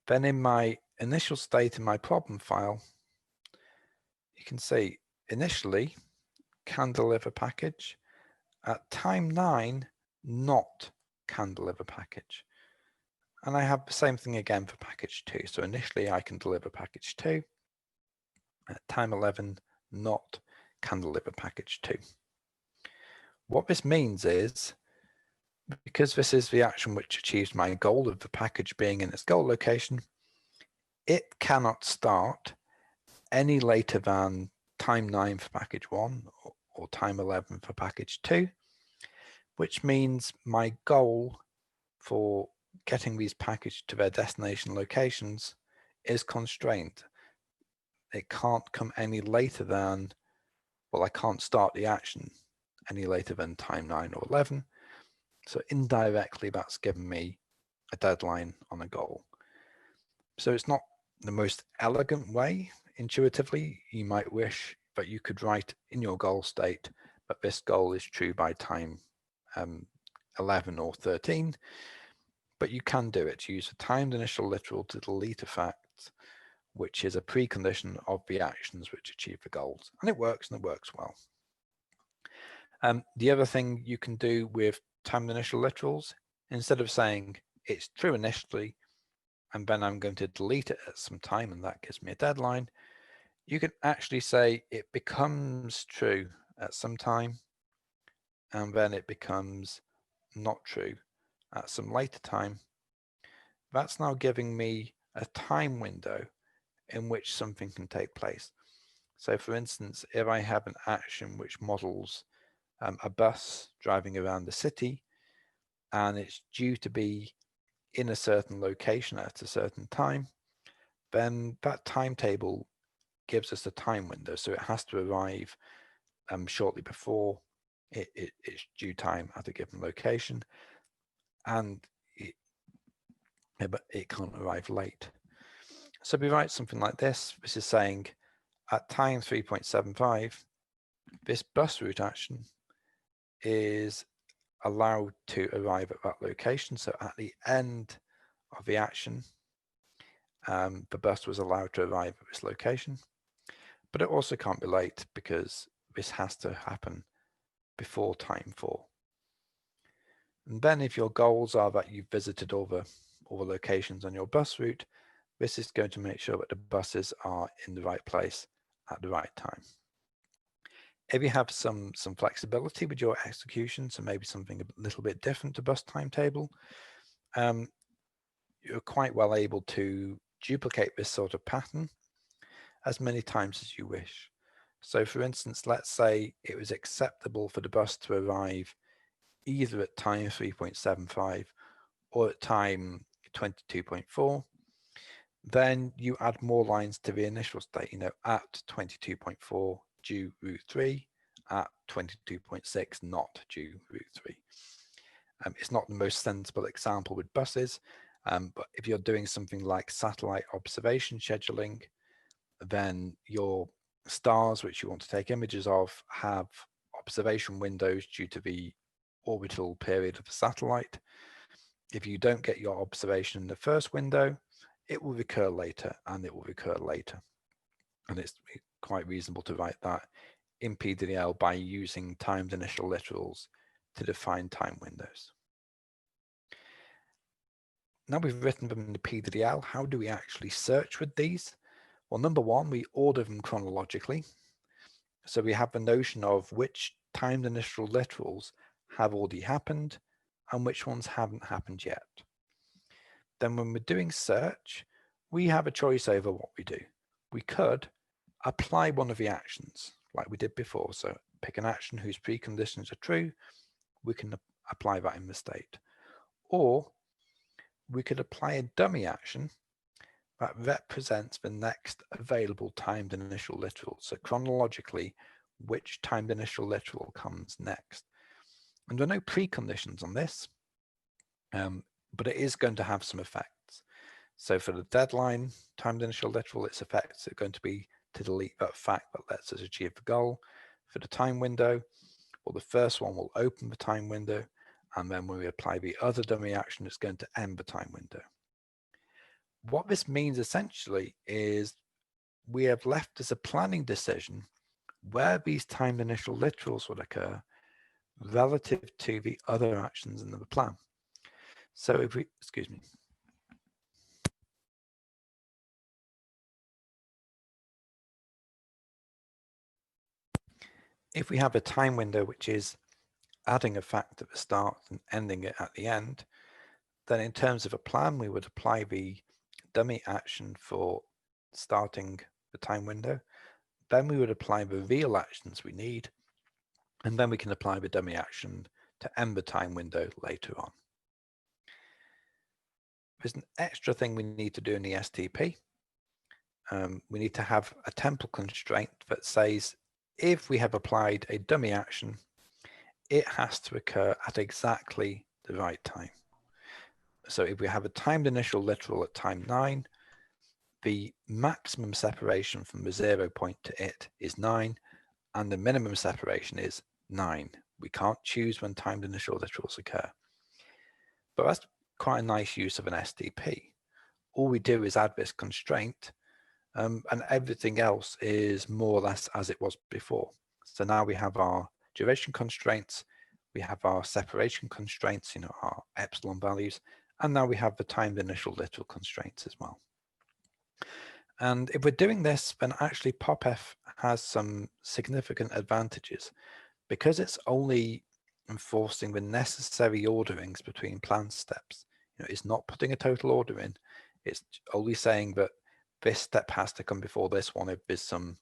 Then in my initial state in my problem file, you can see initially can deliver package, at time 9 not can deliver package. And I have the same thing again for package 2. So initially I can deliver package 2, at time 11 not can deliver package 2. What this means is, because this is the action which achieves my goal of the package being in its goal location, it cannot start any later than time 9 for package 1 or time 11 for package 2, which means my goal for getting these packages to their destination locations is constrained. It can't come any later than, well, I can't start the action any later than time 9 or 11. So indirectly, that's given me a deadline on a goal. So it's not the most elegant way. Intuitively, you might wish that you could write in your goal state that this goal is true by time 11 or 13, but you can do it. Use a timed initial literal to delete a fact, which is a precondition of the actions which achieve the goals. And it works, and it works well. The other thing you can do with timed initial literals, instead of saying it's true initially, and then I'm going to delete it at some time, and that gives me a deadline, you can actually say it becomes true at some time, and then it becomes not true at some later time. That's now giving me a time window in which something can take place. So for instance, if I have an action which models a bus driving around the city, and it's due to be in a certain location at a certain time, then that timetable gives us a time window. So it has to arrive shortly before its due time at a given location, and but it can't arrive late. So we write something like this. This is saying at time 3.75, this bus route action is allowed to arrive at that location. So at the end of the action, the bus was allowed to arrive at this location, but it also can't be late because this has to happen before time 4. And then if your goals are that you've visited all the locations on your bus route, this is going to make sure that the buses are in the right place at the right time. If you have some flexibility with your execution, so maybe something a little bit different to bus timetable, you're quite well able to duplicate this sort of pattern as many times as you wish. So for instance, let's say it was acceptable for the bus to arrive either at time 3.75 or at time 22.4, then you add more lines to the initial state, at 22.4 due route 3, at 22.6 not due route 3. It's not the most sensible example with buses, but if you're doing something like satellite observation scheduling, then your stars which you want to take images of have observation windows due to the orbital period of the satellite. If you don't get your observation in the first window, it will recur later, and it will recur later. And it's quite reasonable to write that in PDL by using timed initial literals to define time windows. Now we've written them in the PDL, how do we actually search with these? Well, number one, we order them chronologically. So we have the notion of which timed initial literals have already happened and which ones haven't happened yet. Then when we're doing search, we have a choice over what we do. We could apply one of the actions like we did before. So pick an action whose preconditions are true. We can apply that in the state. Or we could apply a dummy action that represents the next available timed initial literal. So chronologically, which timed initial literal comes next. And there are no preconditions on this, but it is going to have some effects. So for the deadline timed initial literal, its effects are going to be to delete that fact that lets us achieve the goal. For the time window, well, the first one will open the time window, and then when we apply the other dummy action, it's going to end the time window. What this means essentially is we have left as a planning decision where these timed initial literals would occur relative to the other actions in the plan. So if we, excuse me. If we have a time window which is adding a fact at the start and ending it at the end, then in terms of a plan, we would apply the dummy action for starting the time window. Then we would apply the real actions we need, and then we can apply the dummy action to end the time window later on. There's an extra thing we need to do in the STP. We need to have a temporal constraint that says if we have applied a dummy action, it has to occur at exactly the right time. So if we have a timed initial literal at time 9, the maximum separation from the 0 point to it is 9, and the minimum separation is 9. We can't choose when timed initial literals occur. But that's quite a nice use of an STP. All we do is add this constraint, and everything else is more or less as it was before. So now we have our duration constraints, we have our separation constraints, our epsilon values, and now we have the timed initial literal constraints as well. And if we're doing this, then actually POPF has some significant advantages because it's only enforcing the necessary orderings between plan steps. It's not putting a total order in. It's only saying that this step has to come before this one if there's some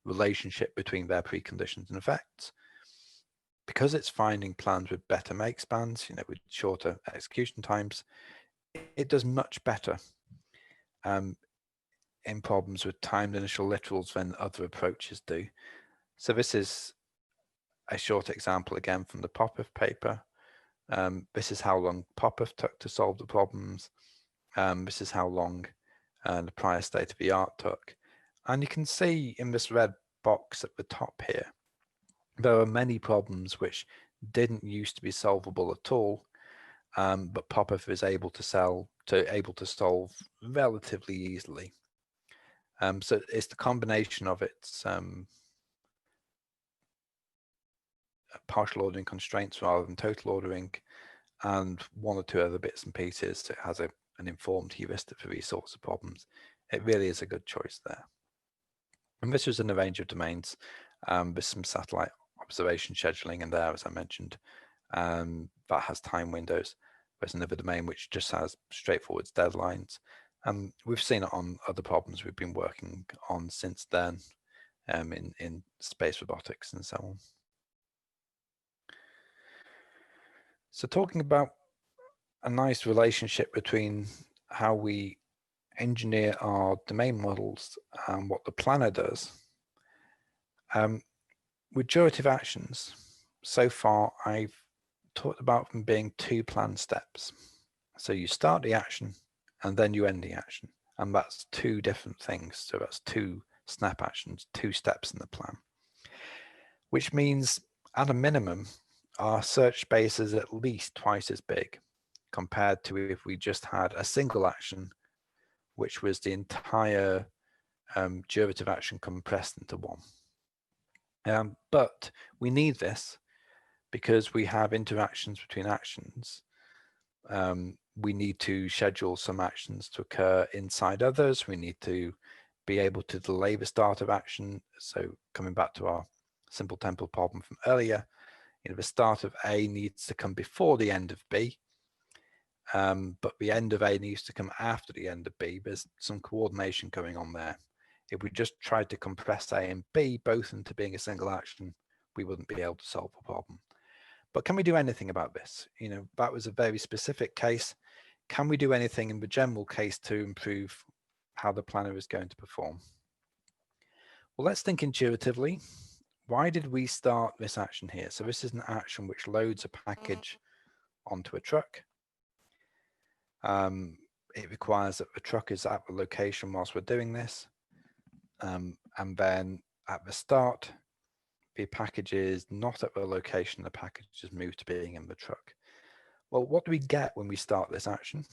relationship between their preconditions and effects. Because it's finding plans with better make spans, with shorter execution times, it does much better in problems with timed initial literals than other approaches do. So this is a short example again from the POPF paper. This is how long POPF took to solve the problems. This is how long the prior state of the art took. And you can see in this red box at the top here, there are many problems which didn't used to be solvable at all, but POPF is able to solve relatively easily. So it's the combination of its partial ordering constraints rather than total ordering, and one or two other bits and pieces. So it has an informed heuristic for these sorts of problems. It really is a good choice there. And this was in a range of domains. There's some satellite observation scheduling in there, as I mentioned, that has time windows. There's another domain which just has straightforward deadlines. We've seen it on other problems we've been working on since then, in space robotics and so on. So talking about a nice relationship between how we engineer our domain models and what the planner does. With durative actions, so far I've talked about them being two plan steps. So you start the action and then you end the action, and that's two different things. So that's two snap actions, two steps in the plan, which means at a minimum our search space is at least twice as big compared to if we just had a single action, which was the entire durative action compressed into one. But we need this because we have interactions between actions. We need to schedule some actions to occur inside others. We need to be able to delay the start of action. So coming back to our simple temporal problem from earlier, the start of A needs to come before the end of B, but the end of A needs to come after the end of B. There's some coordination going on there. If we just tried to compress A and B both into being a single action, we wouldn't be able to solve the problem. But can we do anything about this? That was a very specific case. Can we do anything in the general case to improve how the planner is going to perform? Well, let's think intuitively. Why did we start this action here? So this is an action which loads a package onto a truck. It requires that the truck is at the location whilst we're doing this. and then at the start, the package is not at the location the package is moved to being in the truck. Well, what do we get when we start this action?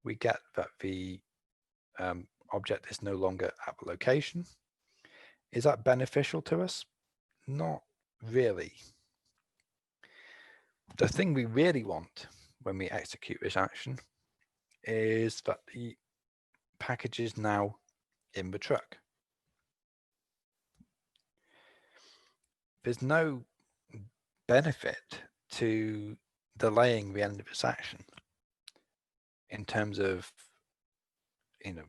We get that the object is no longer at the location. Is that beneficial to us? Not really. The thing we really want when we execute this action is that the package is now in the truck. There's no benefit to delaying the end of this action in terms of, is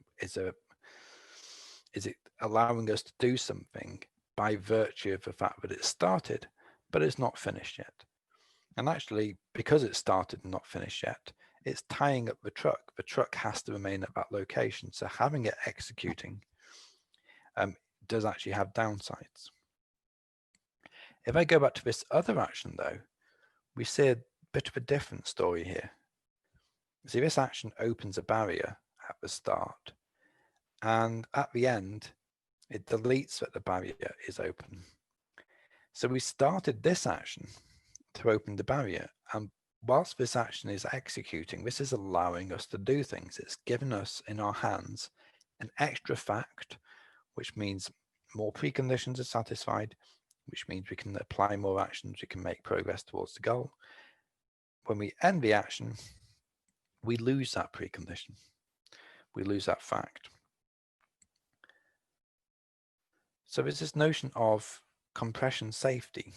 it allowing us to do something by virtue of the fact that it started, but it's not finished yet. And actually, because it started and not finished yet, it's tying up the truck. The truck has to remain at that location. So having it executing does actually have downsides. If I go back to this other action though, we see a bit of a different story here. See, this action opens a barrier at the start, and at the end, it deletes that the barrier is open. So we started this action to open the barrier, and whilst this action is executing, this is allowing us to do things. It's given us in our hands an extra fact, which means more preconditions are satisfied, which means we can apply more actions, we can make progress towards the goal. When we end the action, we lose that precondition, we lose that fact. So there's this notion of compression safety,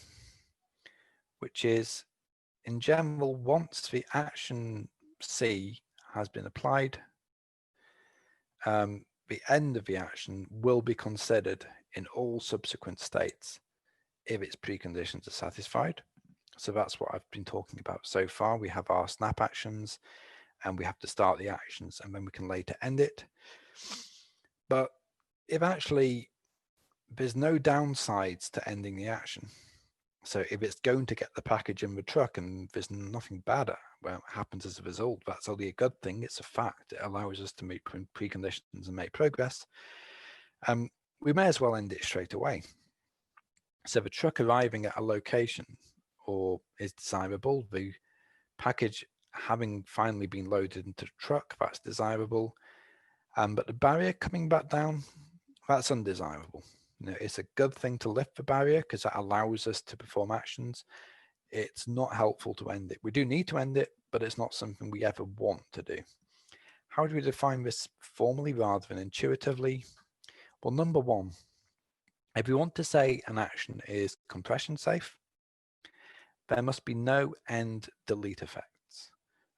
which is, in general, once the action C has been applied, the end of the action will be considered in all subsequent states if its preconditions are satisfied. So that's what I've been talking about so far. We have our snap actions, and we have to start the actions, and then we can later end it. But if actually there's no downsides to ending the action, so if it's going to get the package in the truck and there's nothing bad happens as a result, that's only a good thing. It's a fact. It allows us to meet preconditions and make progress. We may as well end it straight away. So the truck arriving at a location or is desirable, the package having finally been loaded into the truck, that's desirable. But the barrier coming back down, that's undesirable. It's a good thing to lift the barrier because that allows us to perform actions. It's not helpful to end it. We do need to end it, but it's not something we ever want to do. How do we define this formally rather than intuitively? Well, number one, if we want to say an action is compression safe, there must be no end delete effects.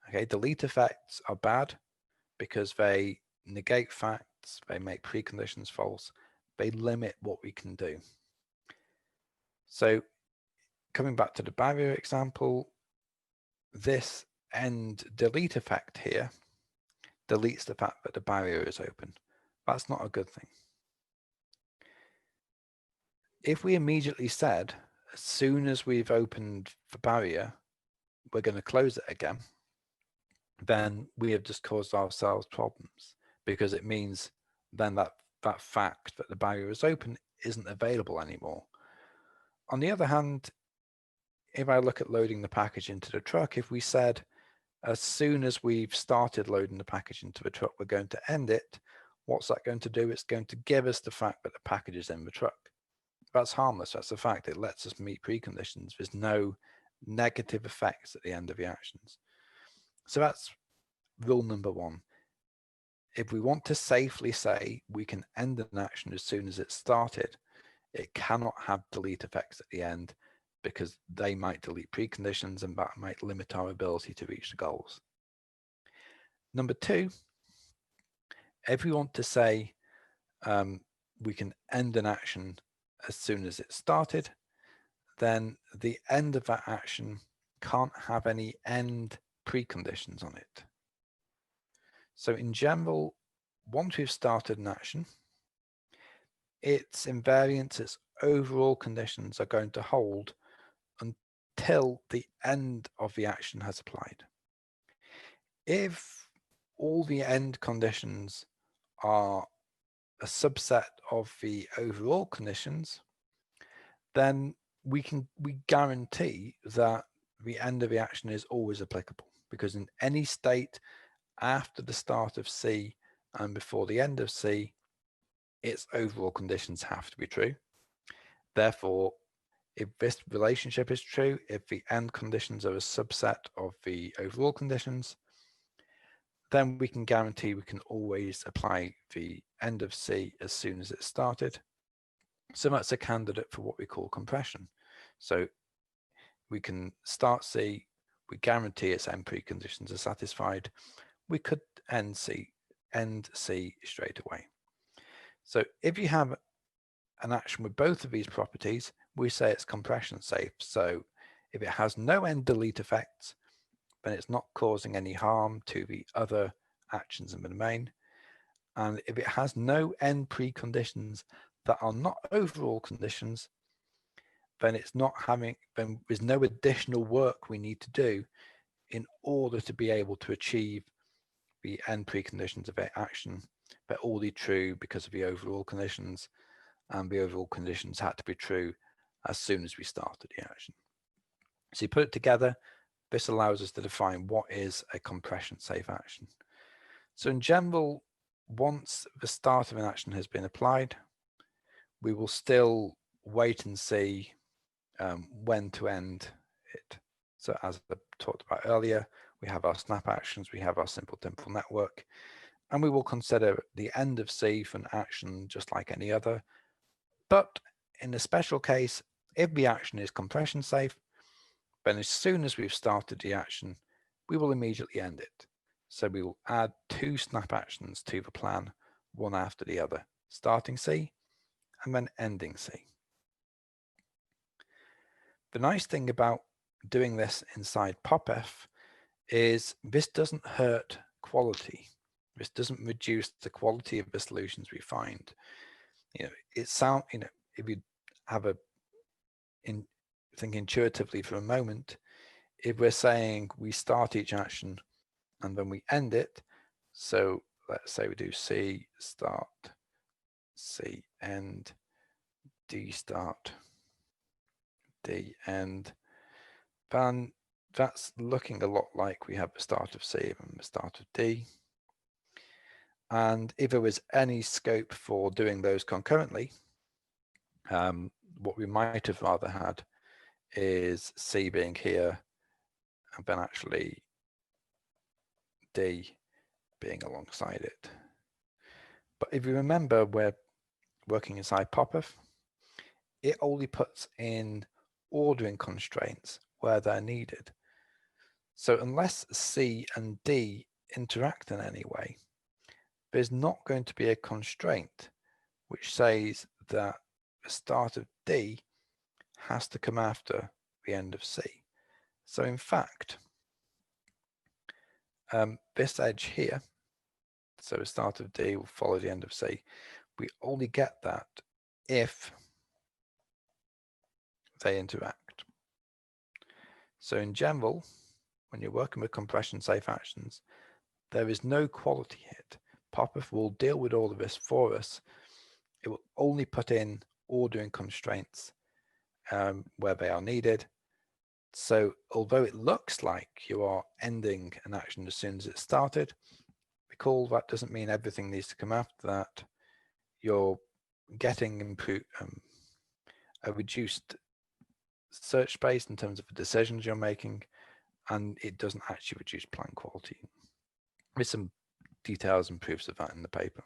Okay, delete effects are bad because they negate facts, they make preconditions false, they limit what we can do. So coming back to the barrier example, this end delete effect here deletes the fact that the barrier is open. That's not a good thing. If we immediately said, as soon as we've opened the barrier, we're going to close it again, then we have just caused ourselves problems, because it means then that fact that the barrier is open isn't available anymore. On the other hand, if I look at loading the package into the truck, if we said, as soon as we've started loading the package into the truck, we're going to end it, what's that going to do? It's going to give us the fact that the package is in the truck. That's harmless. That's the fact. It lets us meet preconditions. There's no negative effects at the end of the actions. So that's rule number one. If we want to safely say we can end an action as soon as it started, it cannot have delete effects at the end, because they might delete preconditions and that might limit our ability to reach the goals. Number two, if we want to say we can end an action as soon as it started, then the end of that action can't have any end preconditions on it. So in general, once we've started an action, its invariants, its overall conditions are going to hold until the end of the action has applied. If all the end conditions are a subset of the overall conditions, then we guarantee that the end of the action is always applicable, because in any state after the start of C and before the end of C, its overall conditions have to be true. Therefore, if this relationship is true, if the end conditions are a subset of the overall conditions, then we can guarantee we can always apply the end of C as soon as it started. So that's a candidate for what we call compression. So we can start C, we guarantee its end preconditions are satisfied. We could end C straight away. So if you have an action with both of these properties, we say it's compression safe. So if it has no end delete effects, then it's not causing any harm to the other actions in the domain. And if it has no end preconditions that are not overall conditions, then then there's no additional work we need to do in order to be able to achieve the end preconditions of the action. They're already true because of the overall conditions, and the overall conditions had to be true as soon as we started the action. So you put it together, this allows us to define what is a compression safe action. So in general, once the start of an action has been applied, we will still wait and see when to end it. So as I talked about earlier, we have our snap actions, we have our simple temporal network, and we will consider the end of C for an action just like any other. But in a special case, if the action is compression safe, then as soon as we've started the action, we will immediately end it. So we will add 2 snap actions to the plan, one after the other, starting C and then ending C. The nice thing about doing this inside POPF is this doesn't hurt quality. This doesn't reduce the quality of the solutions we find. If you have think intuitively for a moment, if we're saying we start each action and then we end it, so let's say we do C start, C end, D start, D end, then that's looking a lot like we have the start of C and the start of D. And if there was any scope for doing those concurrently, what we might have rather had is C being here and then actually D being alongside it. But if you remember, we're working inside POPF, it only puts in ordering constraints where they're needed. So unless C and D interact in any way, there's not going to be a constraint which says that the start of D has to come after the end of C. So in fact, this edge here, so the start of D will follow the end of C, we only get that if they interact. So in general, when you're working with compression safe actions, there is no quality hit. POPF will deal with all of this for us. It will only put in ordering constraints where they are needed. So although it looks like you are ending an action as soon as it started, recall that doesn't mean everything needs to come after that. You're getting a reduced search space in terms of the decisions you're making, and it doesn't actually reduce plan quality. There's some details and proofs of that in the paper.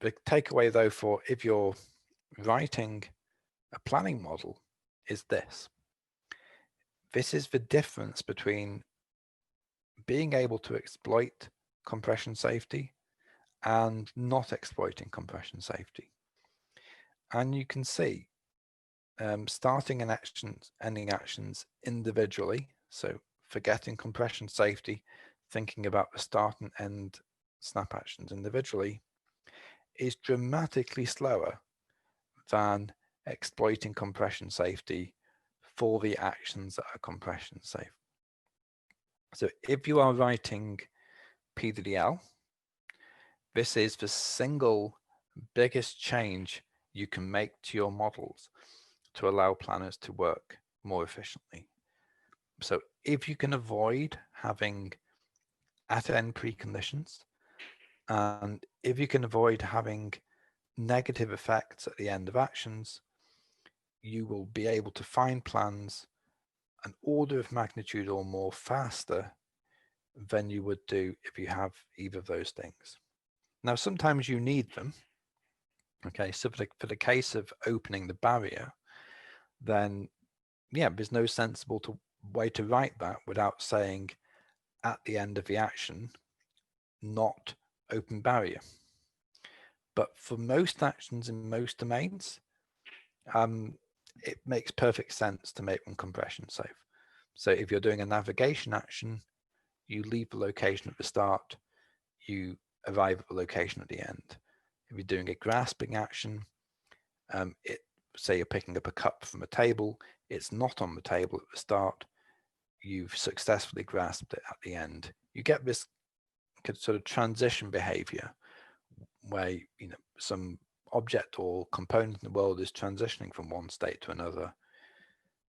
The takeaway though, for if you're writing a planning model, is this. This is the difference between being able to exploit compression safety and not exploiting compression safety. And you can see starting and actions, ending actions individually, so forgetting compression safety, thinking about the start and end snap actions individually, is dramatically slower than exploiting compression safety for the actions that are compression safe. So if you are writing PDDL, This is the single biggest change you can make to your models to allow planners to work more efficiently. So if you can avoid having at-end preconditions, and if you can avoid having negative effects at the end of actions, you will be able to find plans an order of magnitude or more faster than you would do if you have either of those things. Now, sometimes you need them. Okay, so for the case of opening the barrier, then yeah, there's no sensible way to write that without saying at the end of the action, not open barrier. But for most actions in most domains, it makes perfect sense to make them compression safe. So if you're doing a navigation action, you leave the location at the start, you arrive at the location at the end. If you're doing a grasping action, say you're picking up a cup from a table, it's not on the table at the start, you've successfully grasped it at the end. You get this sort of transition behavior where some object or component in the world is transitioning from one state to another.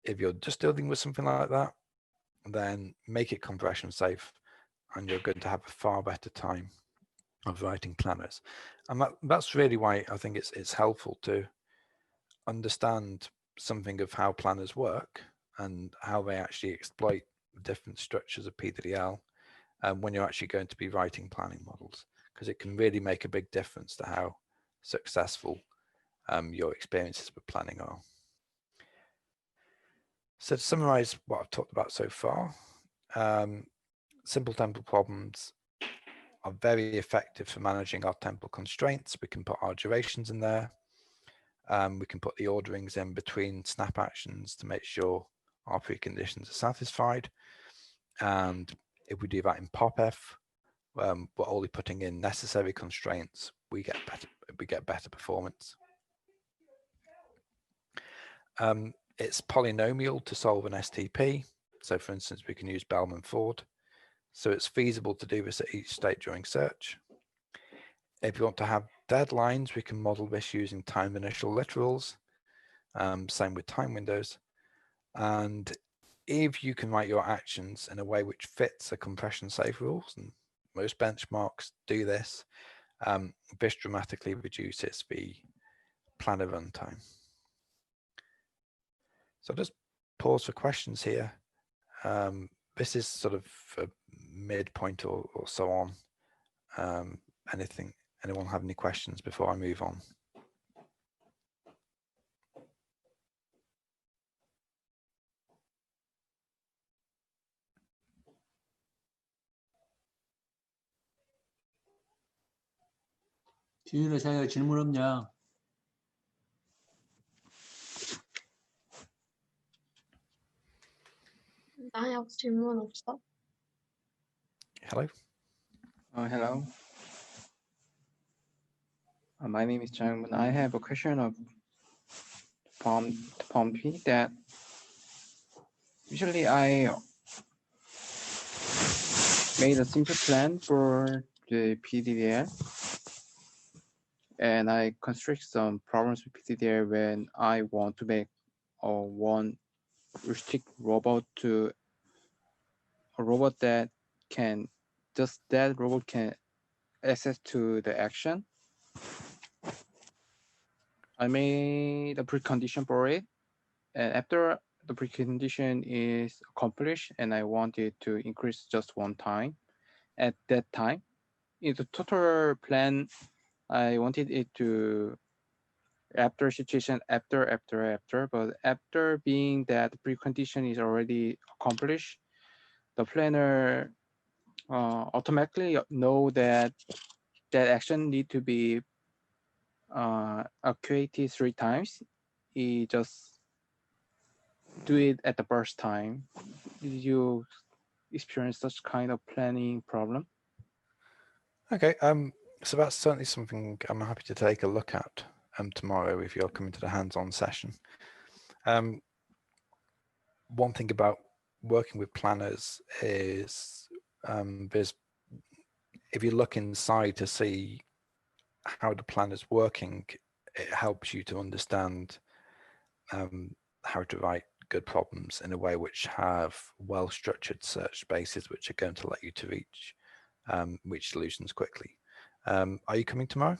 If you're just dealing with something like that, then make it compression safe, and you're going to have a far better time of writing planners. And that's really why I think it's helpful to understand something of how planners work and how they actually exploit different structures of PDDL when you're actually going to be writing planning models, because it can really make a big difference to how successful your experiences with planning are. So to summarize what I've talked about so far, simple temporal problems are very effective for managing our temporal constraints. We can put our durations in there. We can put the orderings in between snap actions to make sure our preconditions are satisfied. And if we do that in POPF, we're only putting in necessary constraints, we get better performance. It's polynomial to solve an STP. So for instance, we can use Bellman-Ford. So it's feasible to do this at each state during search. If you want to have deadlines, we can model this using time initial literals. Same with time windows. And if you can write your actions in a way which fits the compression safe rules, and most benchmarks do this, this dramatically reduces the planner runtime. So I'll just pause for questions here. This is sort of a midpoint or so on. Anyone have any questions before I move on? 지윤아, 자기가 질문 없냐? 나야 질문 없어? Hello. Hello. My name is Jang. I have a question of P that usually I made a simple plan for the PDDL, and I construct some problems with PDDL when I want to make one restrict robot to a robot that robot can access to the action. I made a precondition for it, and after the precondition is accomplished and I wanted to increase just one time, at that time, in the total plan, I wanted it to after situation after, but after being that the precondition is already accomplished, the planner automatically know that action need to be activated 3 times. It just do it at the first time. Did you experience such kind of planning problem? Okay, so that's certainly something I'm happy to take a look at tomorrow if you're coming to the hands-on session. One thing about working with planners is if you look inside to see how the plan is working, it helps you to understand how to write good problems in a way which have well-structured search spaces which are going to let you to reach solutions quickly. Are you coming tomorrow?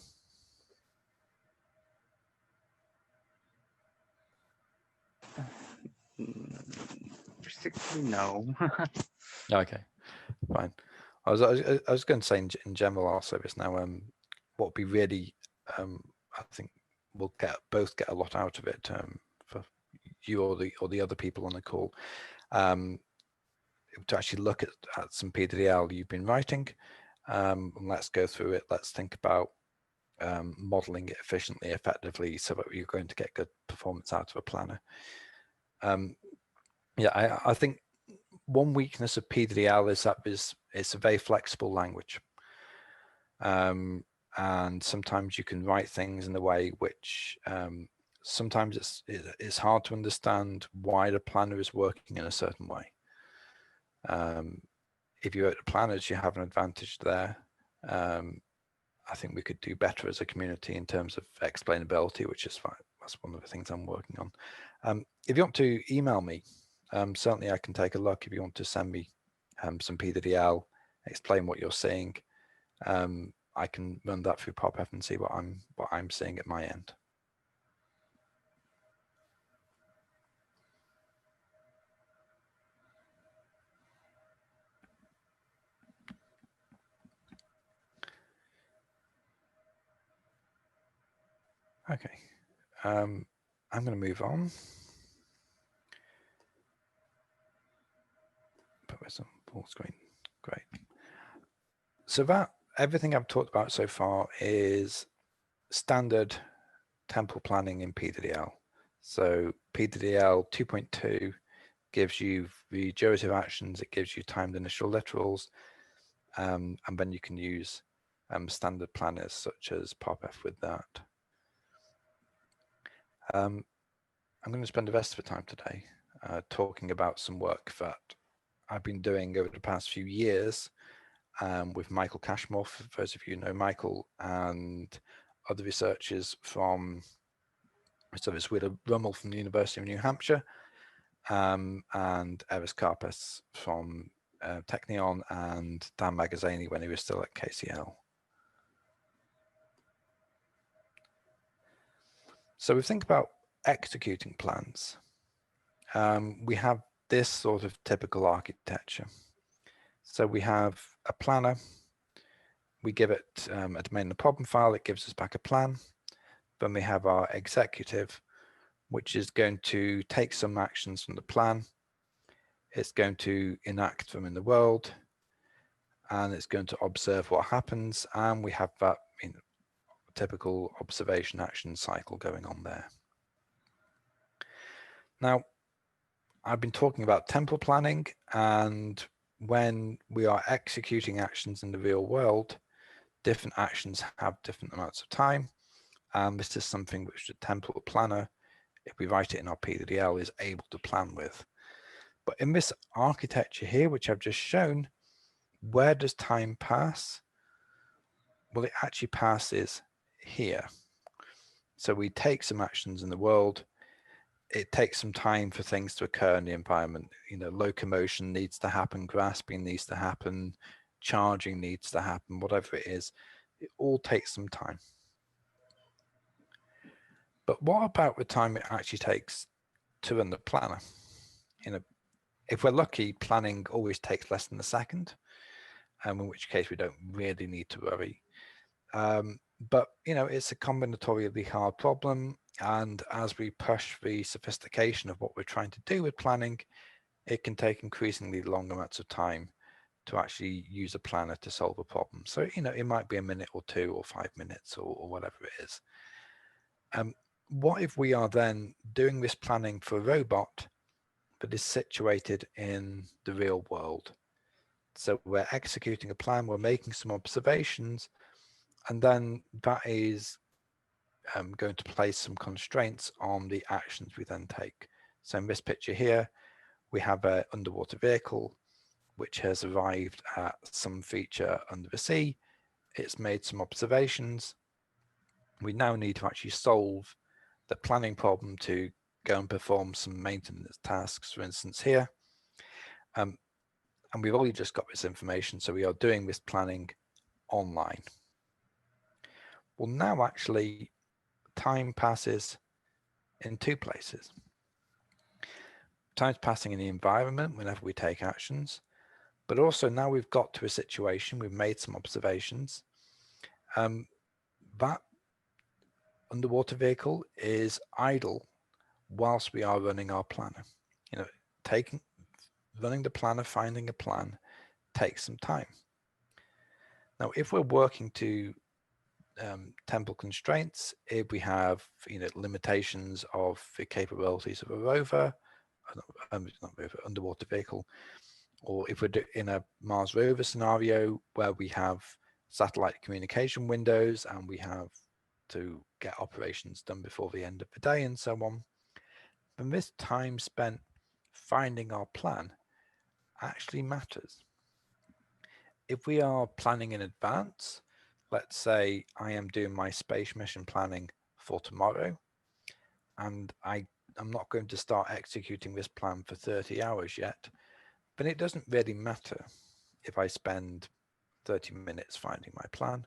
Basically, no. Okay, fine. I was going to say in general our service now, what would be really, I think we'll both get a lot out of it for you or the other people on the call, to actually look at some PDL you've been writing, and let's go through it. Let's think about modeling it efficiently, effectively, so that you're going to get good performance out of a planner. Yeah, I think one weakness of PDL is that it's a very flexible language. And sometimes you can write things in a way which sometimes it's hard to understand why the planner is working in a certain way. If you wrote the planners, you have an advantage there. I think we could do better as a community in terms of explainability, which is fine. That's one of the things I'm working on. If you want to email me, certainly I can take a look. If you want to send me some PDL, explain what you're seeing, I can run that through PopF and see what I'm seeing at my end. Okay, I'm going to move on. Put this on full screen. Great. So that everything I've talked about so far is standard temporal planning in PDL. So PDL 2.2 gives you the generative actions. It gives you timed initial literals, and then you can use standard planners such as PopF with that. I'm going to spend the rest of the time today talking about some work that I've been doing over the past few years with Michael Cashmore, for those of you who know Michael, and other researchers from, so it's with Rummel from the University of New Hampshire, and Eris Karpes from Technion, and Dan Magazzini when he was still at KCL. So we think about executing plans. We have this sort of typical architecture. So we have a planner, we give it a domain and a problem file, it gives us back a plan. Then we have our executive, which is going to take some actions from the plan. It's going to enact them in the world, and it's going to observe what happens. And we have that typical observation action cycle going on there. Now, I've been talking about temporal planning, and when we are executing actions in the real world, different actions have different amounts of time. And this is something which the temporal planner, if we write it in our PDL, is able to plan with. But in this architecture here, which I've just shown, where does time pass? Well, it actually passes here. So we take some actions in the world. It takes some time for things to occur in the environment. Locomotion needs to happen, grasping needs to happen, charging needs to happen, whatever it is. It all takes some time. But what about the time it actually takes to run the planner? If we're lucky, planning always takes less than a second, in which case we don't really need to worry. But it's a combinatorially hard problem, and as we push the sophistication of what we're trying to do with planning, it can take increasingly long amounts of time to actually use a planner to solve a problem. So it might be a minute or 2 or 5 minutes or whatever it is. What if we are then doing this planning for a robot that is situated in the real world? So we're executing a plan, we're making some observations, and then that is going to place some constraints on the actions we then take. So in this picture here, we have an underwater vehicle. which has arrived at some feature under the sea. It's made some observations. We now need to actually solve the planning problem to go and perform some maintenance tasks, for instance, here. And we've only just got this information, so we are doing this planning online. Well, now actually time passes in two places. Time's passing in the environment whenever we take actions, but also now we've got to a situation, we've made some observations. That underwater vehicle is idle whilst we are running our planner. You know, running the planner, finding a plan takes some time. Now, if we're working to temporal constraints, if we have limitations of the capabilities of a rover, underwater vehicle, or if we're in a Mars rover scenario where we have satellite communication windows and we have to get operations done before the end of the day and so on, then this time spent finding our plan actually matters. If we are planning in advance, let's say I am doing my space mission planning for tomorrow, and I'm not going to start executing this plan for 30 hours yet, then it doesn't really matter if I spend 30 minutes finding my plan,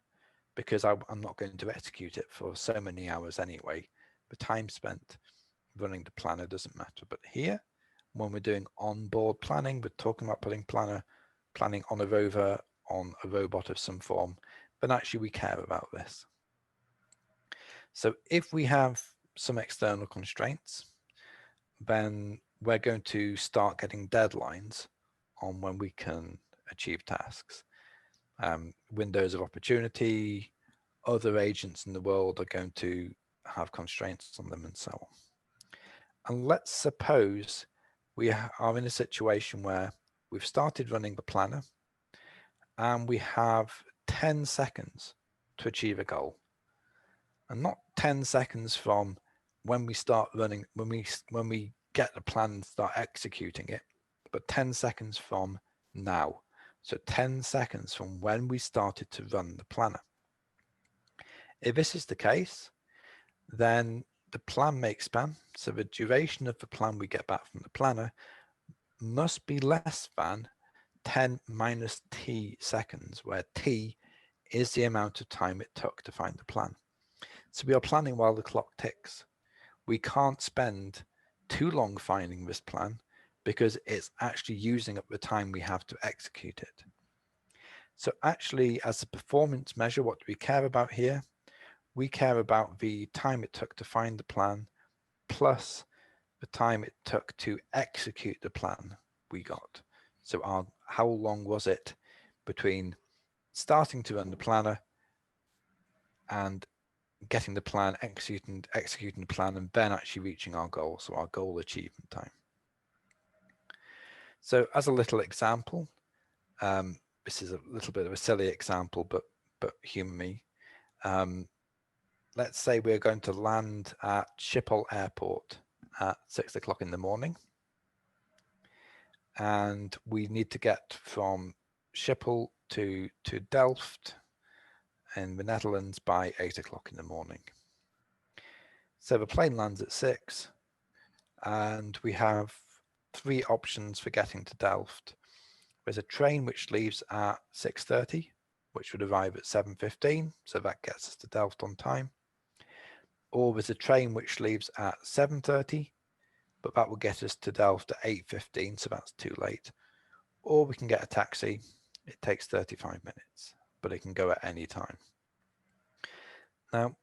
because I'm not going to execute it for so many hours anyway. The time spent running the planner doesn't matter. But here, when we're doing onboard planning, we're talking about putting planning on a rover, on a robot of some form, but actually we care about this. So if we have some external constraints, then we're going to start getting deadlines on when we can achieve tasks. Windows of opportunity, other agents in the world are going to have constraints on them and so on. And let's suppose we are in a situation where we've started running the planner and we have 10 seconds to achieve a goal. And not 10 seconds from when we start running, when we get the plan and start executing it, but 10 seconds from now. So 10 seconds from when we started to run the planner. If this is the case, then the plan makes span. So the duration of the plan we get back from the planner must be less than 10 minus t seconds, where t is the amount of time it took to find the plan. So we are planning while the clock ticks. We can't spend too long finding this plan because it's actually using up the time we have to execute it. So actually, as a performance measure, what do we care about here? We care about the time it took to find the plan plus the time it took to execute the plan we got. So how long was it between starting to run the planner and getting the plan, executing the plan, and then actually reaching our goal, so our goal achievement time. So as a little example, this is a little bit of a silly example, but humor me. Let's say we're going to land at Schiphol Airport at 6 o'clock in the morning, and we need to get from Schiphol to Delft in the Netherlands by 8 o'clock in the morning. So the plane lands at 6, and we have 3 options for getting to Delft. There's a train which leaves at 6:30, which would arrive at 7:15, so that gets us to Delft on time. Or there's a train which leaves at 7:30, but that will get us to Delft at 8:15, so that's too late. Or we can get a taxi. It takes 35 minutes, but it can go at any time. Now,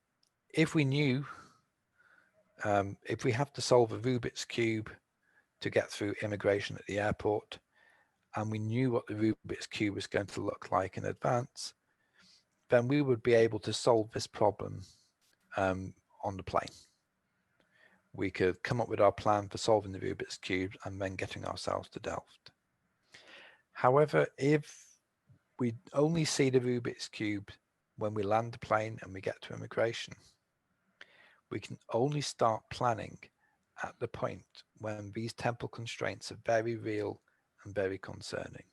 if we knew, if we have to solve a Rubik's Cube to get through immigration at the airport, and we knew what the Rubik's Cube was going to look like in advance, then we would be able to solve this problem on the plane. We could come up with our plan for solving the Rubik's Cube and then getting ourselves to Delft. However, if we only see the Rubik's Cube when we land the plane and we get to immigration, we can only start planning at the point when these temporal constraints are very real and very concerning.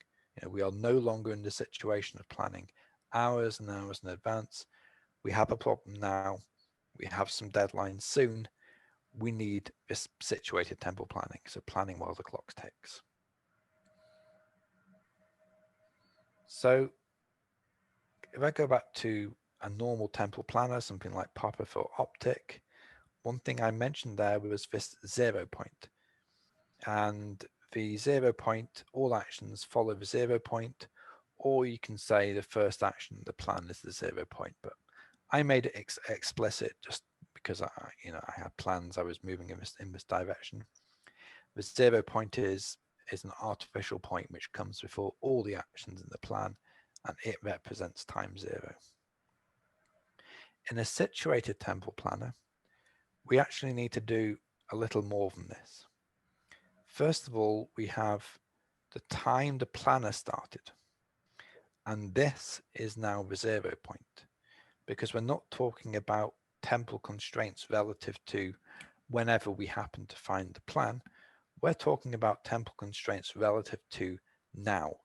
We are no longer in the situation of planning hours and hours in advance. We have a problem now. We have some deadlines soon. We need this situated temporal planning, so planning while the clock ticks. So if I go back to a normal temporal planner, something like Pop-Up or Optic, one thing I mentioned there was this 0 point. And the 0 point, all actions follow the 0 point, or you can say the first action of the plan is the 0 point. But I made it explicit just because I had plans I was moving in this direction. The 0 point is an artificial point which comes before all the actions in the plan, and it represents time 0. In a situated temporal planner, we actually need to do a little more than this. First of all, we have the time the planner started, and this is now the 0 point, because we're not talking about temporal constraints relative to whenever we happen to find the plan. We're talking about temporal constraints relative to now.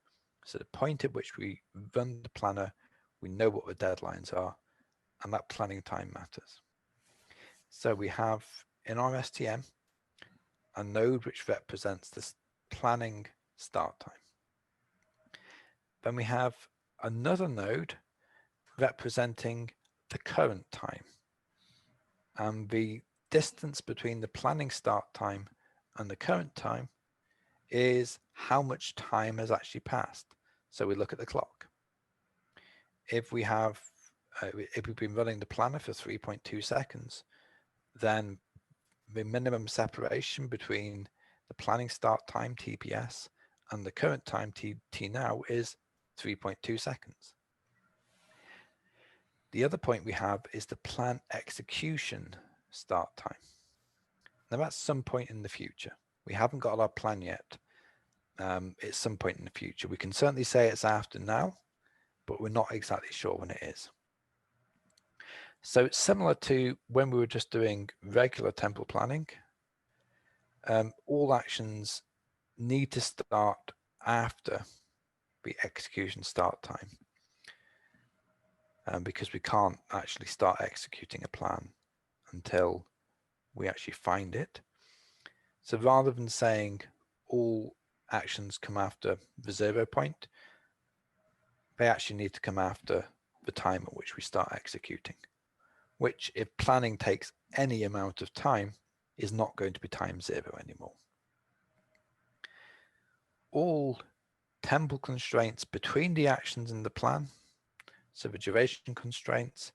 So the point at which we run the planner, we know what the deadlines are, and that planning time matters. So we have in our STM a node which represents this planning start time. Then we have another node representing the current time. And the distance between the planning start time and the current time is how much time has actually passed. So we look at the clock. If we've been running the planner for 3.2 seconds, then the minimum separation between the planning start time TPS and the current time T now is 3.2 seconds. The other point we have is the plan execution start time. Now that's some point in the future. We haven't got our plan yet. It's some point in the future. We can certainly say it's after now, but we're not exactly sure when it is. So it's similar to when we were just doing regular temporal planning. All actions need to start after the execution start time, because we can't actually start executing a plan until we actually find it. So rather than saying all actions come after the 0 point, they actually need to come after the time at which we start executing, which if planning takes any amount of time is not going to be time 0 anymore. All temporal constraints between the actions in the plan, so the duration constraints,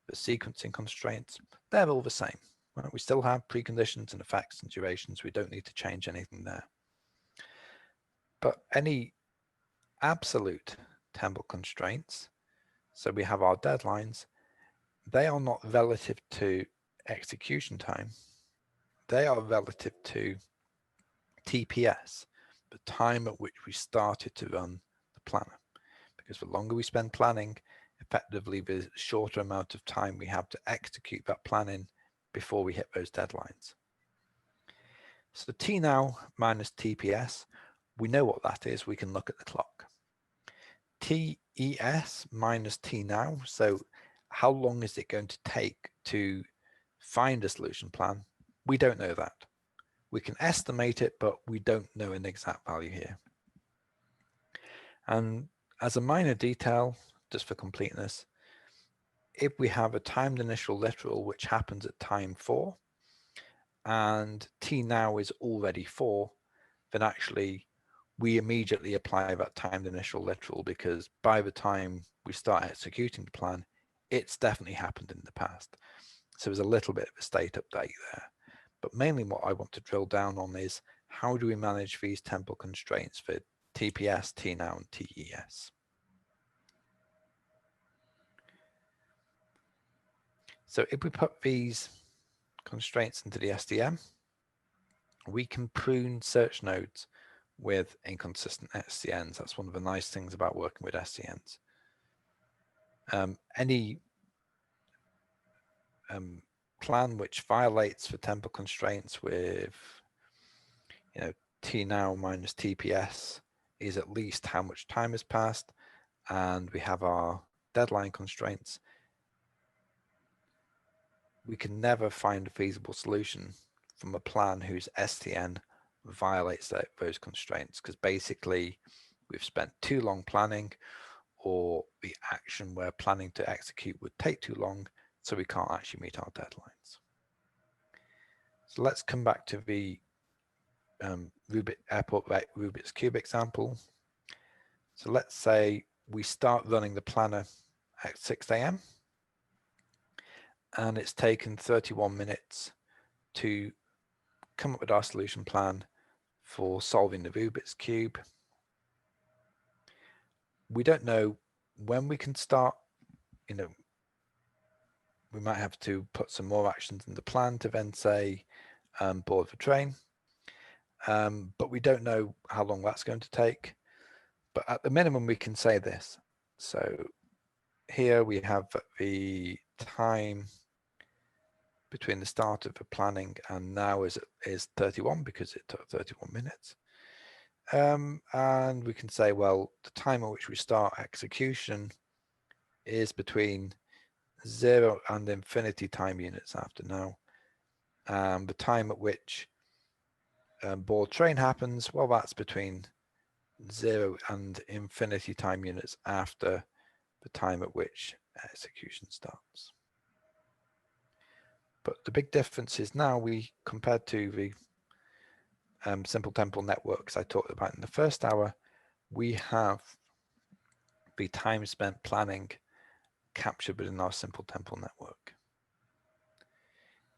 the sequencing constraints, they're all the same. Right? We still have preconditions and effects and durations. We don't need to change anything there. But any absolute temporal constraints, so we have our deadlines, they are not relative to execution time. They are relative to TPS, the time at which we started to run the planner. Because the longer we spend planning, effectively the shorter amount of time we have to execute that plan in before we hit those deadlines. So T now minus TPS, we know what that is. We can look at the clock. TES minus T now, so how long is it going to take to find a solution plan? We don't know that. We can estimate it, but we don't know an exact value here. And as a minor detail, just for completeness, if we have a timed initial literal which happens at time 4 and T now is already 4, then actually we immediately apply that timed initial literal, because by the time we start executing the plan, it's definitely happened in the past. So there's a little bit of a state update there. But mainly what I want to drill down on is how do we manage these temporal constraints for TPS, T now, and TES. So if we put these constraints into the STM, we can prune search nodes with inconsistent SCNs. That's one of the nice things about working with SCNs. Any plan which violates the temporal constraints with, T now minus TPS is at least how much time has passed, and we have our deadline constraints, we can never find a feasible solution from a plan whose STN violates those constraints, because basically we've spent too long planning, or the action we're planning to execute would take too long, so we can't actually meet our deadlines. So let's come back to the airport Rubik's Cube example. So let's say we start running the planner at 6 a.m. and it's taken 31 minutes to come up with our solution plan for solving the Rubik's Cube. We don't know when we can start. You know, we might have to put some more actions in the plan to then say board the train, but we don't know how long that's going to take. But at the minimum, we can say this. So here we have the time between the start of the planning and now is 31, because it took 31 minutes. And we can say, well, the time at which we start execution is between 0 and infinity time units after now. The time at which board train happens, well, that's between 0 and infinity time units after the time at which execution starts. But the big difference is now compared to the simple temporal networks I talked about in the first hour, we have the time spent planning captured within our simple temporal network.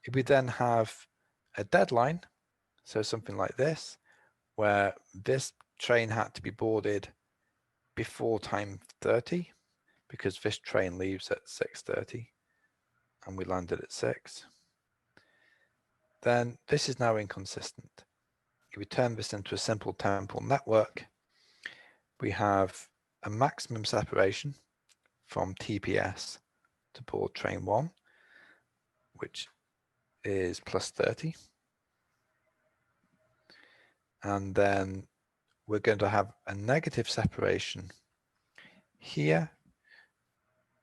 If we then have a deadline, so something like this, where this train had to be boarded before time 30, because this train leaves at 6:30 and we landed at 6, then this is now inconsistent. If we turn this into a simple temporal network, we have a maximum separation from TPS to board train 1, which is plus 30. And then we're going to have a negative separation here.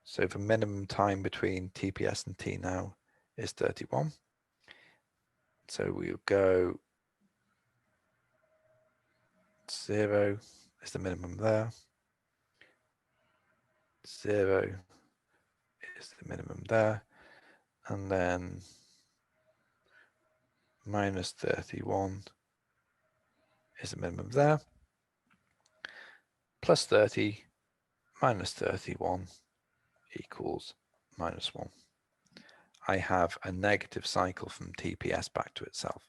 So the minimum time between TPS and T now is 31. So we'll go 0 is the minimum there. 0 is the minimum there. And then minus 31 is the minimum there. Plus 30 minus 31 equals minus 1. I have a negative cycle from TPS back to itself.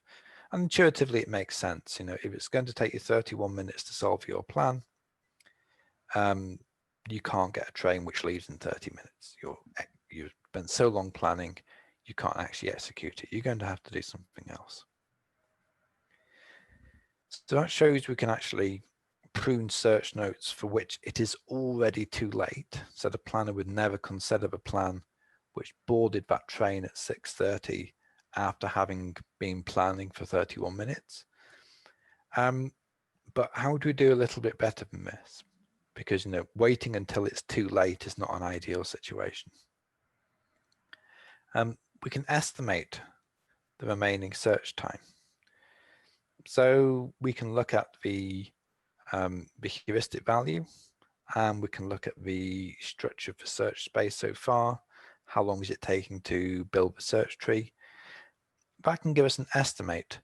And intuitively, it makes sense. You know, if it's going to take you 31 minutes to solve your plan, you can't get a train which leaves in 30 minutes. You've spent so long planning, you can't actually execute it. You're going to have to do something else. So that shows we can actually prune search notes for which it is already too late. So the planner would never consider the plan which boarded that train at 6:30 after having been planning for 31 minutes. But how do we do a little bit better than this? Because, you know, waiting until it's too late is not an ideal situation. We can estimate the remaining search time. So we can look at the heuristic value, and we can look at the structure of the search space so far. How long is it taking to build the search tree? That can give us an estimate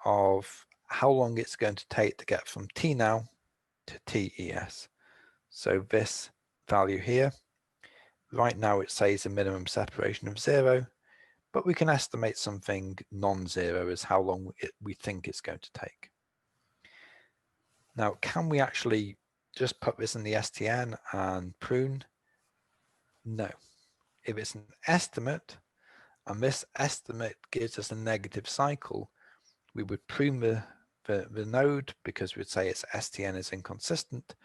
of how long it's going to take to get from T now to TES. So this value here, right now it says a minimum separation of 0, but we can estimate something non-zero as how long we think it's going to take. Now, can we actually just put this in the STN and prune? No. If it's an estimate, and this estimate gives us a negative cycle, we would prune the node, because we'd say its STN is inconsistent.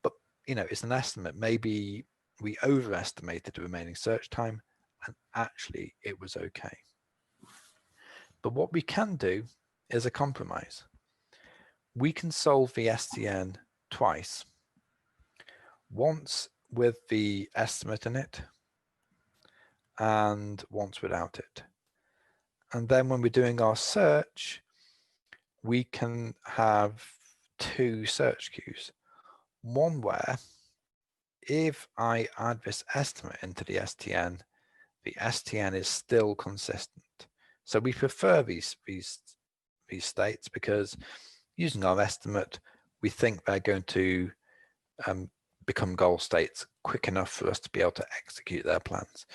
But, you know, it's an estimate. Maybe we overestimated the remaining search time, and actually it was okay. But what we can do is a compromise. We can solve the STN twice. Once with the estimate in it and once without it. And then when we're doing our search, we can have two search queues. One where if I add this estimate into the STN is still consistent. So we prefer these states because using our estimate, we think they're going to become goal states quick enough for us to be able to execute their plans.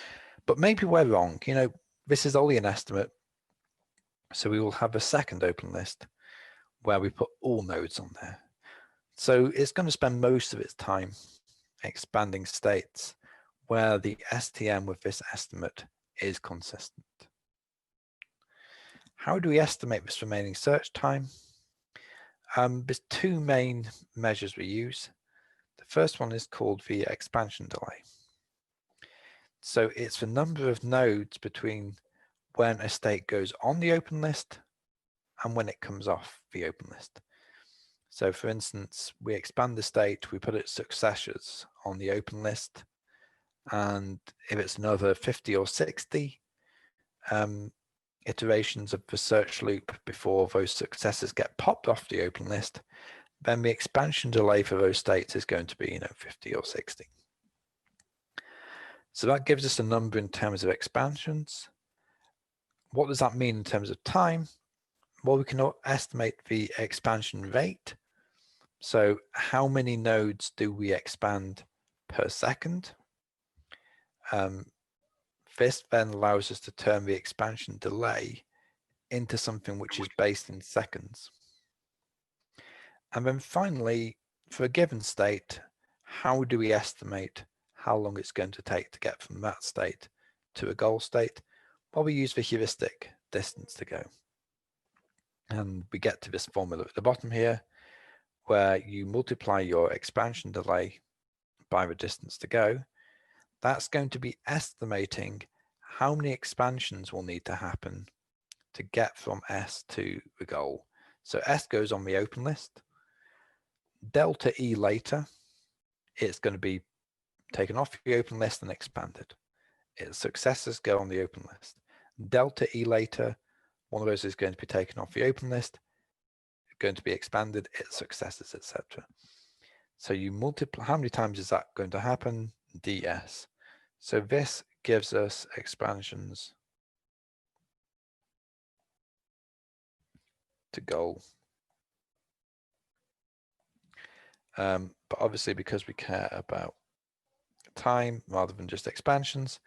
But maybe we're wrong. You know, this is only an estimate. So we will have a second open list where we put all nodes on there. So it's going to spend most of its time expanding states where the STM with this estimate is consistent. How do we estimate this remaining search time? There's two main measures we use. The first one is called the expansion delay. So it's the number of nodes between when a state goes on the open list and when it comes off the open list. So for instance, we expand the state, we put its successors on the open list, and if it's another 50 or 60 iterations of the search loop before those successors get popped off the open list, then the expansion delay for those states is going to be 50 or 60. So that gives us a number in terms of expansions. What does that mean in terms of time? Well, we can estimate the expansion rate. So how many nodes do we expand per second? This then allows us to turn the expansion delay into something which is based in seconds. And then finally, for a given state, how do we estimate how long it's going to take to get from that state to a goal state? Well, we use the heuristic distance to go. And we get to this formula at the bottom here, where you multiply your expansion delay by the distance to go. That's going to be estimating how many expansions will need to happen to get from S to the goal. So S goes on the open list. Delta E later, it's going to be taken off the open list and expanded. Its successors go on the open list. Delta E later, one of those is going to be taken off the open list, going to be expanded, its successors, etc. So you multiply, how many times is that going to happen? DS. So this gives us expansions to goal. But obviously, because we care about time rather than just expansions,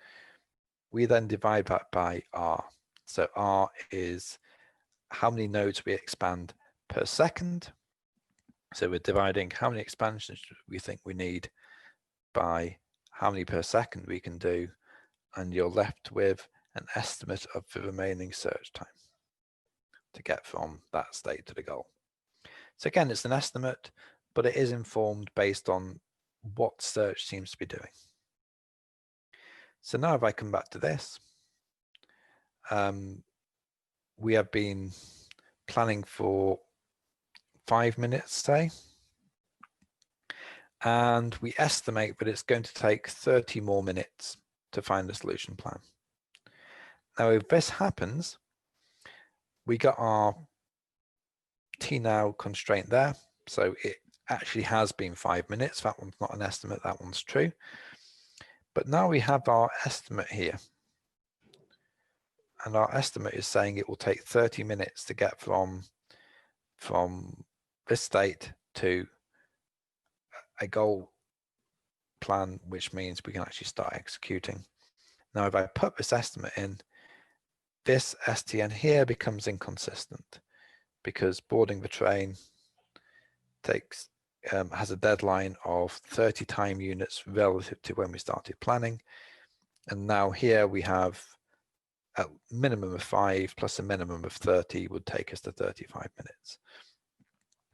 we then divide that by R. So R is how many nodes we expand per second. So we're dividing how many expansions we think we need by how many per second we can do, and you're left with an estimate of the remaining search time to get from that state to the goal. So again, it's an estimate, but it is informed based on what search seems to be doing. So now if I come back to this, we have been planning for 5 minutes, say, and we estimate that it's going to take 30 more minutes to find a solution plan. Now, if this happens, we got our TNow constraint there. So it actually has been 5 minutes. That one's not an estimate, that one's true. But now we have our estimate here. And our estimate is saying it will take 30 minutes to get from this state to a goal plan, which means we can actually start executing. Now, if I put this estimate in, this STN here becomes inconsistent because boarding the train takes has a deadline of 30 time units relative to when we started planning. And now here we have a minimum of 5 plus a minimum of 30 would take us to 35 minutes.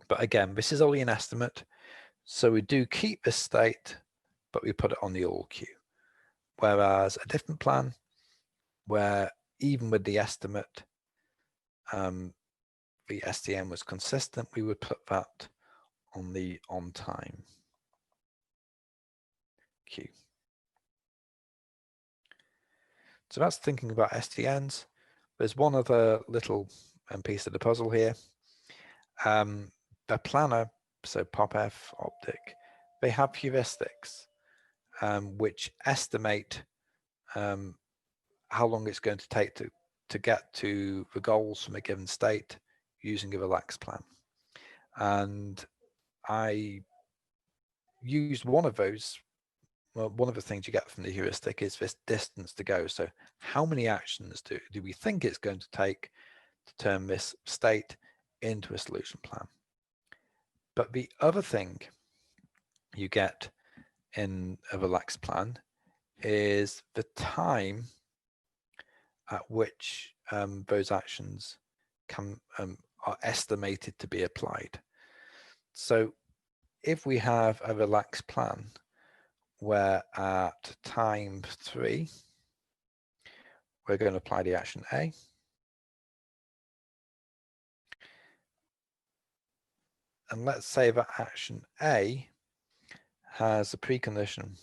But again, this is only an estimate. So we do keep this state, but we put it on the all queue. Whereas a different plan, where even with the estimate, the STM was consistent, we would put that on the on time queue. So that's thinking about SDNs. There's one other little piece of the puzzle here. The planner, so PopF, Optic, they have heuristics which estimate how long it's going to take to get to the goals from a given state using a relaxed plan. And I used one of those. Well, one of the things you get from the heuristic is this distance to go. So how many actions do we think it's going to take to turn this state into a solution plan? But the other thing you get in a relaxed plan is the time at which those actions are estimated to be applied. So if we have a relaxed plan where at time 3, we're going to apply the action A. And let's say that action A has a precondition.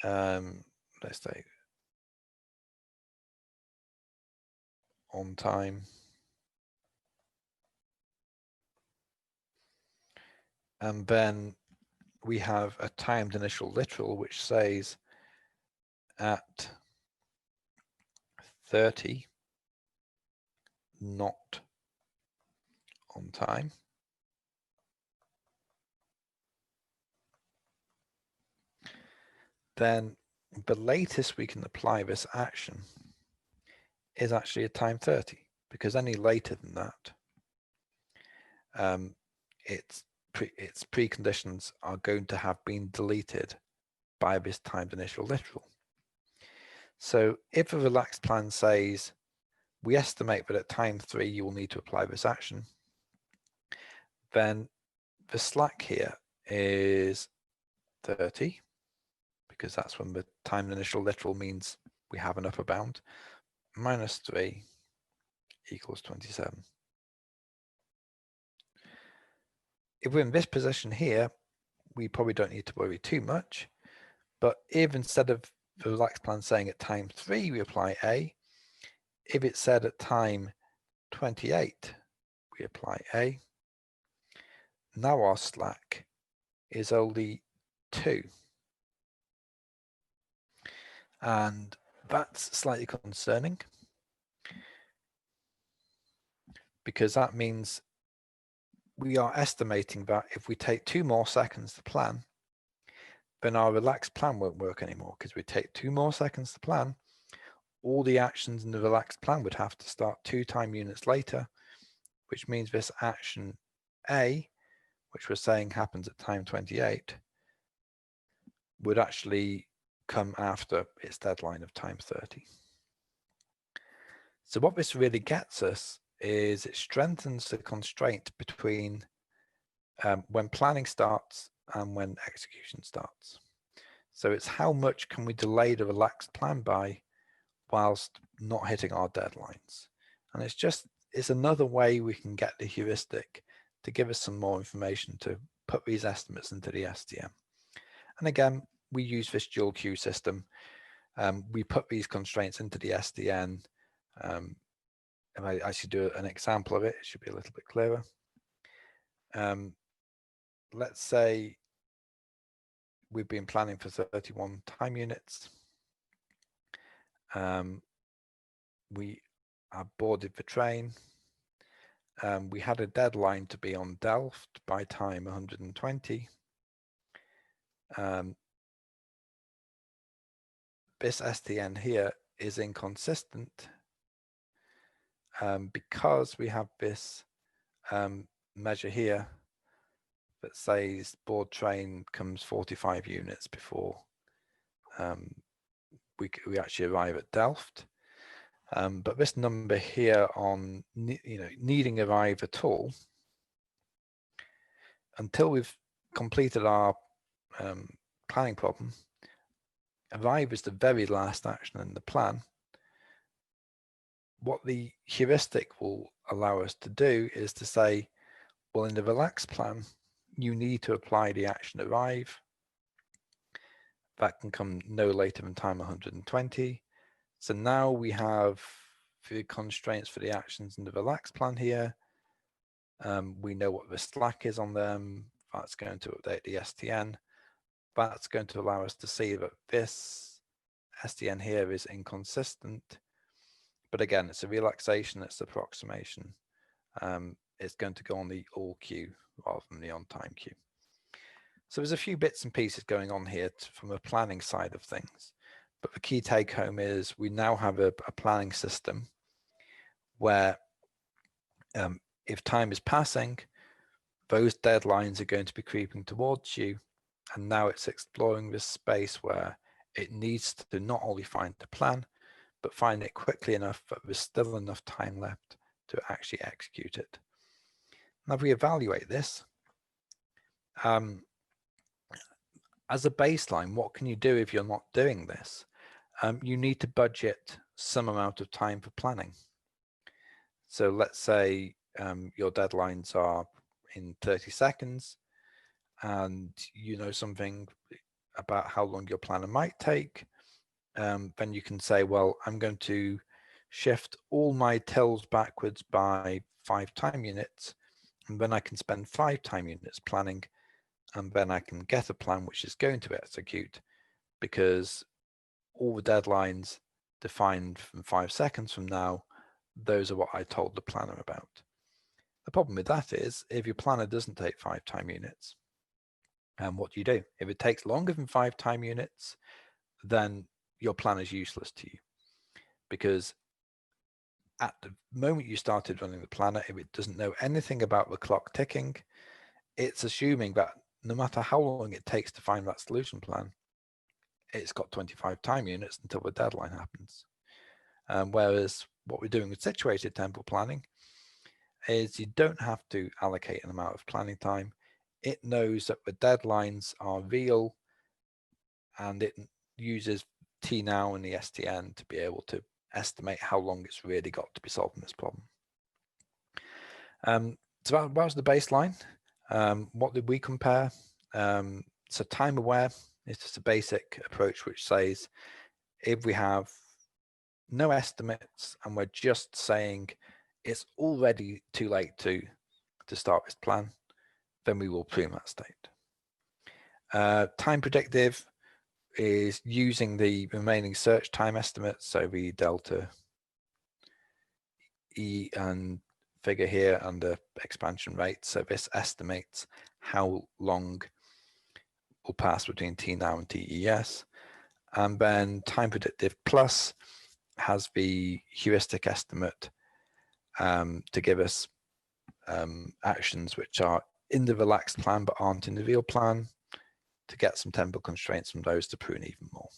Let's say on time. And then we have a timed initial literal, which says at 30, not on time. Then the latest we can apply this action is actually at time 30, because any later than that, its preconditions are going to have been deleted by this timed initial literal. So if a relaxed plan says, we estimate that at time 3 you will need to apply this action, then the slack here is 30, because that's when the timed initial literal means we have an upper bound, minus 3 equals 27. If we're in this position here, we probably don't need to worry too much. But if instead of the relaxed plan saying at time 3 we apply A, if it said at time 28 we apply A, now our slack is only 2. And that's slightly concerning, because that means we are estimating that if we take 2 more seconds to plan, then our relaxed plan won't work anymore, because we take 2 more seconds to plan, all the actions in the relaxed plan would have to start 2 time units later, which means this action A, which we're saying happens at time 28, would actually come after its deadline of time 30. So what this really gets us is it strengthens the constraint between when planning starts and when execution starts. So it's how much can we delay the relaxed plan by whilst not hitting our deadlines. And it's another way we can get the heuristic to give us some more information to put these estimates into the SDN. And again, we use this dual queue system. We put these constraints into the SDN. If I actually do an example of it, it should be a little bit clearer. Let's say we've been planning for 31 time units. We are boarded the train. We had a deadline to be on Delft by time 120. This SDN here is inconsistent because we have this measure here that says board train comes 45 units before we actually arrive at Delft. But this number here on needing arrive at all, until we've completed our planning problem, arrive is the very last action in the plan. What the heuristic will allow us to do is to say, Well, in the relaxed plan, you need to apply the action arrive. That can come no later than time 120. So now we have the constraints for the actions in the relaxed plan here. We know what the slack is on them. That's going to update the STN. That's going to allow us to see that this STN here is inconsistent. But again, it's a relaxation, it's approximation. It's going to go on the all queue rather than the on time queue. So there's a few bits and pieces going on here from a planning side of things. But the key take home is we now have a planning system where if time is passing, those deadlines are going to be creeping towards you. And now it's exploring this space where it needs to not only find the plan, but find it quickly enough that there's still enough time left to actually execute it. Now, if we evaluate this, as a baseline, what can you do if you're not doing this? You need to budget some amount of time for planning. So let's say your deadlines are in 30 seconds and you know something about how long your planner might take. Then you can say, well, I'm going to shift all my tills backwards by 5 time units, and then I can spend 5 time units planning, and then I can get a plan which is going to execute, because all the deadlines defined from 5 seconds from now, those are what I told the planner about. The problem with that is if your planner doesn't take 5 time units, what do you do? If it takes longer than 5 time units, then your plan is useless to you, because at the moment you started running the planner, if it doesn't know anything about the clock ticking, it's assuming that no matter how long it takes to find that solution plan, it's got 25 time units until the deadline happens. Whereas what we're doing with situated temporal planning is you don't have to allocate an amount of planning time. It knows that the deadlines are real, and it uses T-now and the STN to be able to estimate how long it's really got to be solving this problem. So that was the baseline. What did we compare? So time aware is just a basic approach which says if we have no estimates and we're just saying it's already too late to start this plan, then we will prune that state. Time predictive is using the remaining search time estimates, so the delta E and figure here under expansion rate. So this estimates how long will pass between T-now and TES. And then time predictive plus has the heuristic estimate to give us actions which are in the relaxed plan but aren't in the real plan, to get some temporal constraints from those to prune even more.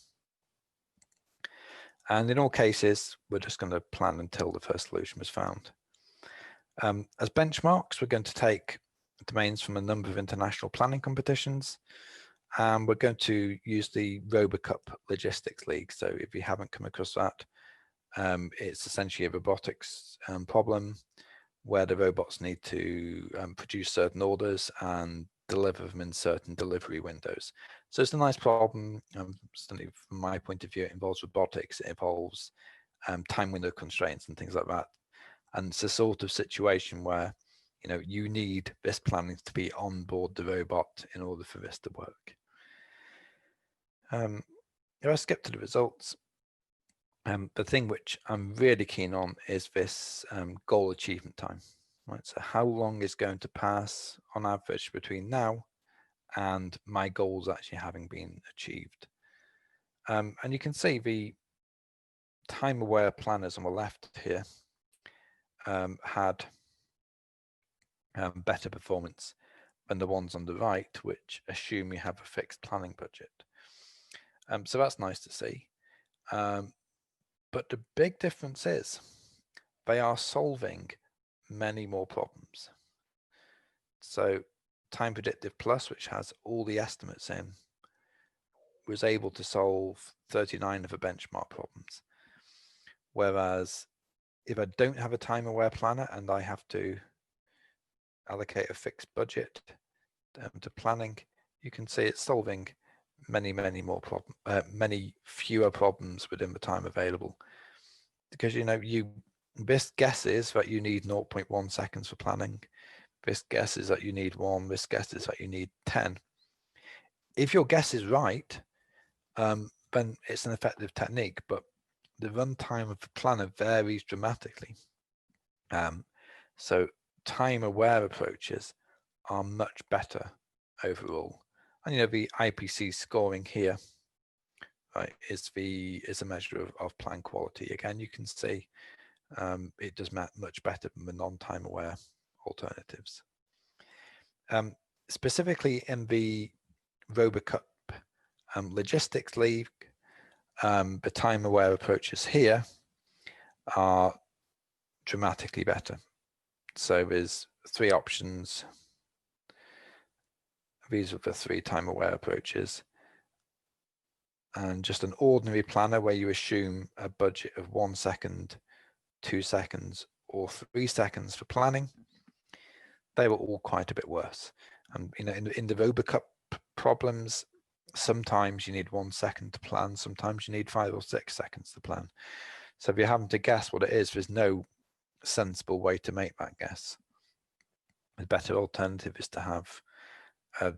And in all cases, we're just going to plan until the first solution was found. As benchmarks, we're going to take domains from a number of international planning competitions, and we're going to use the RoboCup Logistics League. So if you haven't come across that, it's essentially a robotics problem where the robots need to produce certain orders and deliver them in certain delivery windows. So it's a nice problem. Certainly from my point of view, it involves robotics, it involves time window constraints and things like that. And it's a sort of situation where, you know, you need this planning to be on board the robot in order for this to work. If I skip to the results, the thing which I'm really keen on is this goal achievement time. Right, so how long is going to pass on average between now and my goals actually having been achieved? And you can see the time aware planners on the left here had better performance than the ones on the right, which assume you have a fixed planning budget. So that's nice to see. But the big difference is they are solving many more problems. So time predictive plus, which has all the estimates in, was able to solve 39 of the benchmark problems. Whereas if I don't have a time aware planner and I have to allocate a fixed budget to planning, you can see it's solving many fewer problems within the time available. Because this guess is that you need 0.1 seconds for planning. This guess is that you need 1. This guess is that you need 10. If your guess is right, then it's an effective technique, but the runtime of the planner varies dramatically. So time-aware approaches are much better overall. And the IPC scoring here, right, is a measure of plan quality. Again, you can see it does much better than the non-time aware alternatives. Specifically in the RoboCup logistics league, the time aware approaches here are dramatically better. So there's 3 options. These are the 3 time aware approaches. And just an ordinary planner where you assume a budget of 1 second, 2 seconds, or 3 seconds for planning, they were all quite a bit worse. And in the RoboCup problems, sometimes you need 1 second to plan, sometimes you need 5 or 6 seconds to plan. So if you're having to guess what it is, there's no sensible way to make that guess. A better alternative is to have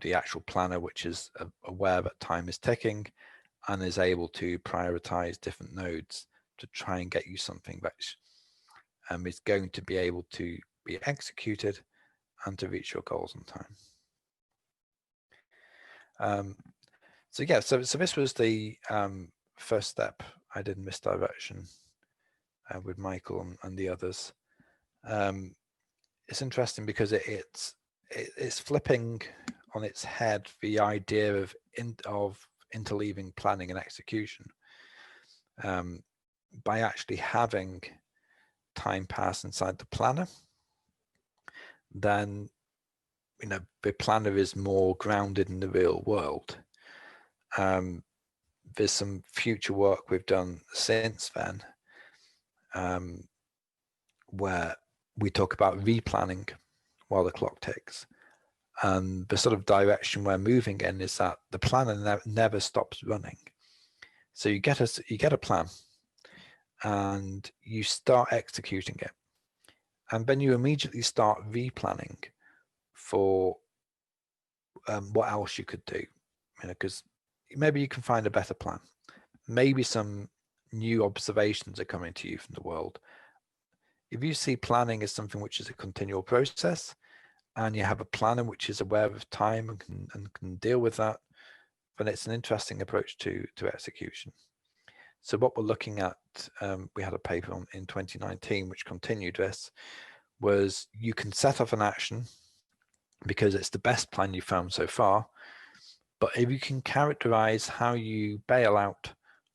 the actual planner, which is aware that time is ticking and is able to prioritize different nodes to try and get you something that is going to be able to be executed and to reach your goals on time. So yeah, so this was the first step I did in misdirection with Michael and the others. It's interesting because it's flipping on its head the idea of interleaving planning and execution by actually having time pass inside the planner. Then the planner is more grounded in the real world. There's some future work we've done since then where we talk about replanning while the clock ticks. And the sort of direction we're moving in is that the planner never stops running. So you get a plan and you start executing it. And then you immediately start replanning for what else you could do, because maybe you can find a better plan. Maybe some new observations are coming to you from the world. If you see planning as something which is a continual process, and you have a planner which is aware of time and can deal with that, then it's an interesting approach to execution. So what we're looking at, we had a paper in 2019 which continued this, was you can set off an action because it's the best plan you found so far, but if you can characterize how you bail out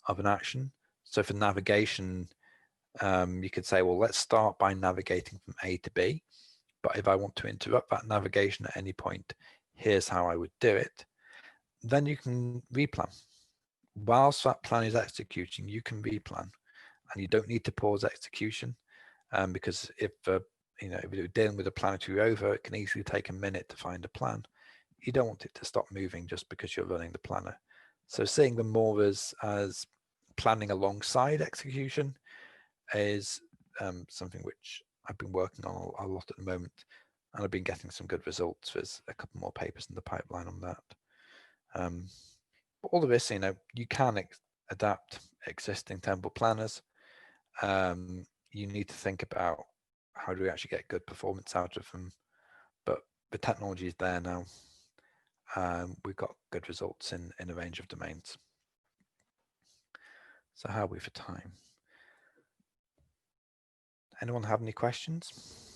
of an action, so for navigation, you could say, well, let's start by navigating from A to B, but if I want to interrupt that navigation at any point, here's how I would do it. Then you can replan. Whilst that plan is executing, you can replan, and you don't need to pause execution because if you're dealing with a planetary rover, it can easily take a minute to find a plan. You don't want it to stop moving just because you're running the planner. So seeing them more as planning alongside execution is something which I've been working on a lot at the moment, and I've been getting some good results. There's a couple more papers in the pipeline on that. But all of this, you can adapt existing temporal planners. You need to think about how do we actually get good performance out of them, but the technology is there now. We've got good results in a range of domains. So how are we for time? Anyone have any questions?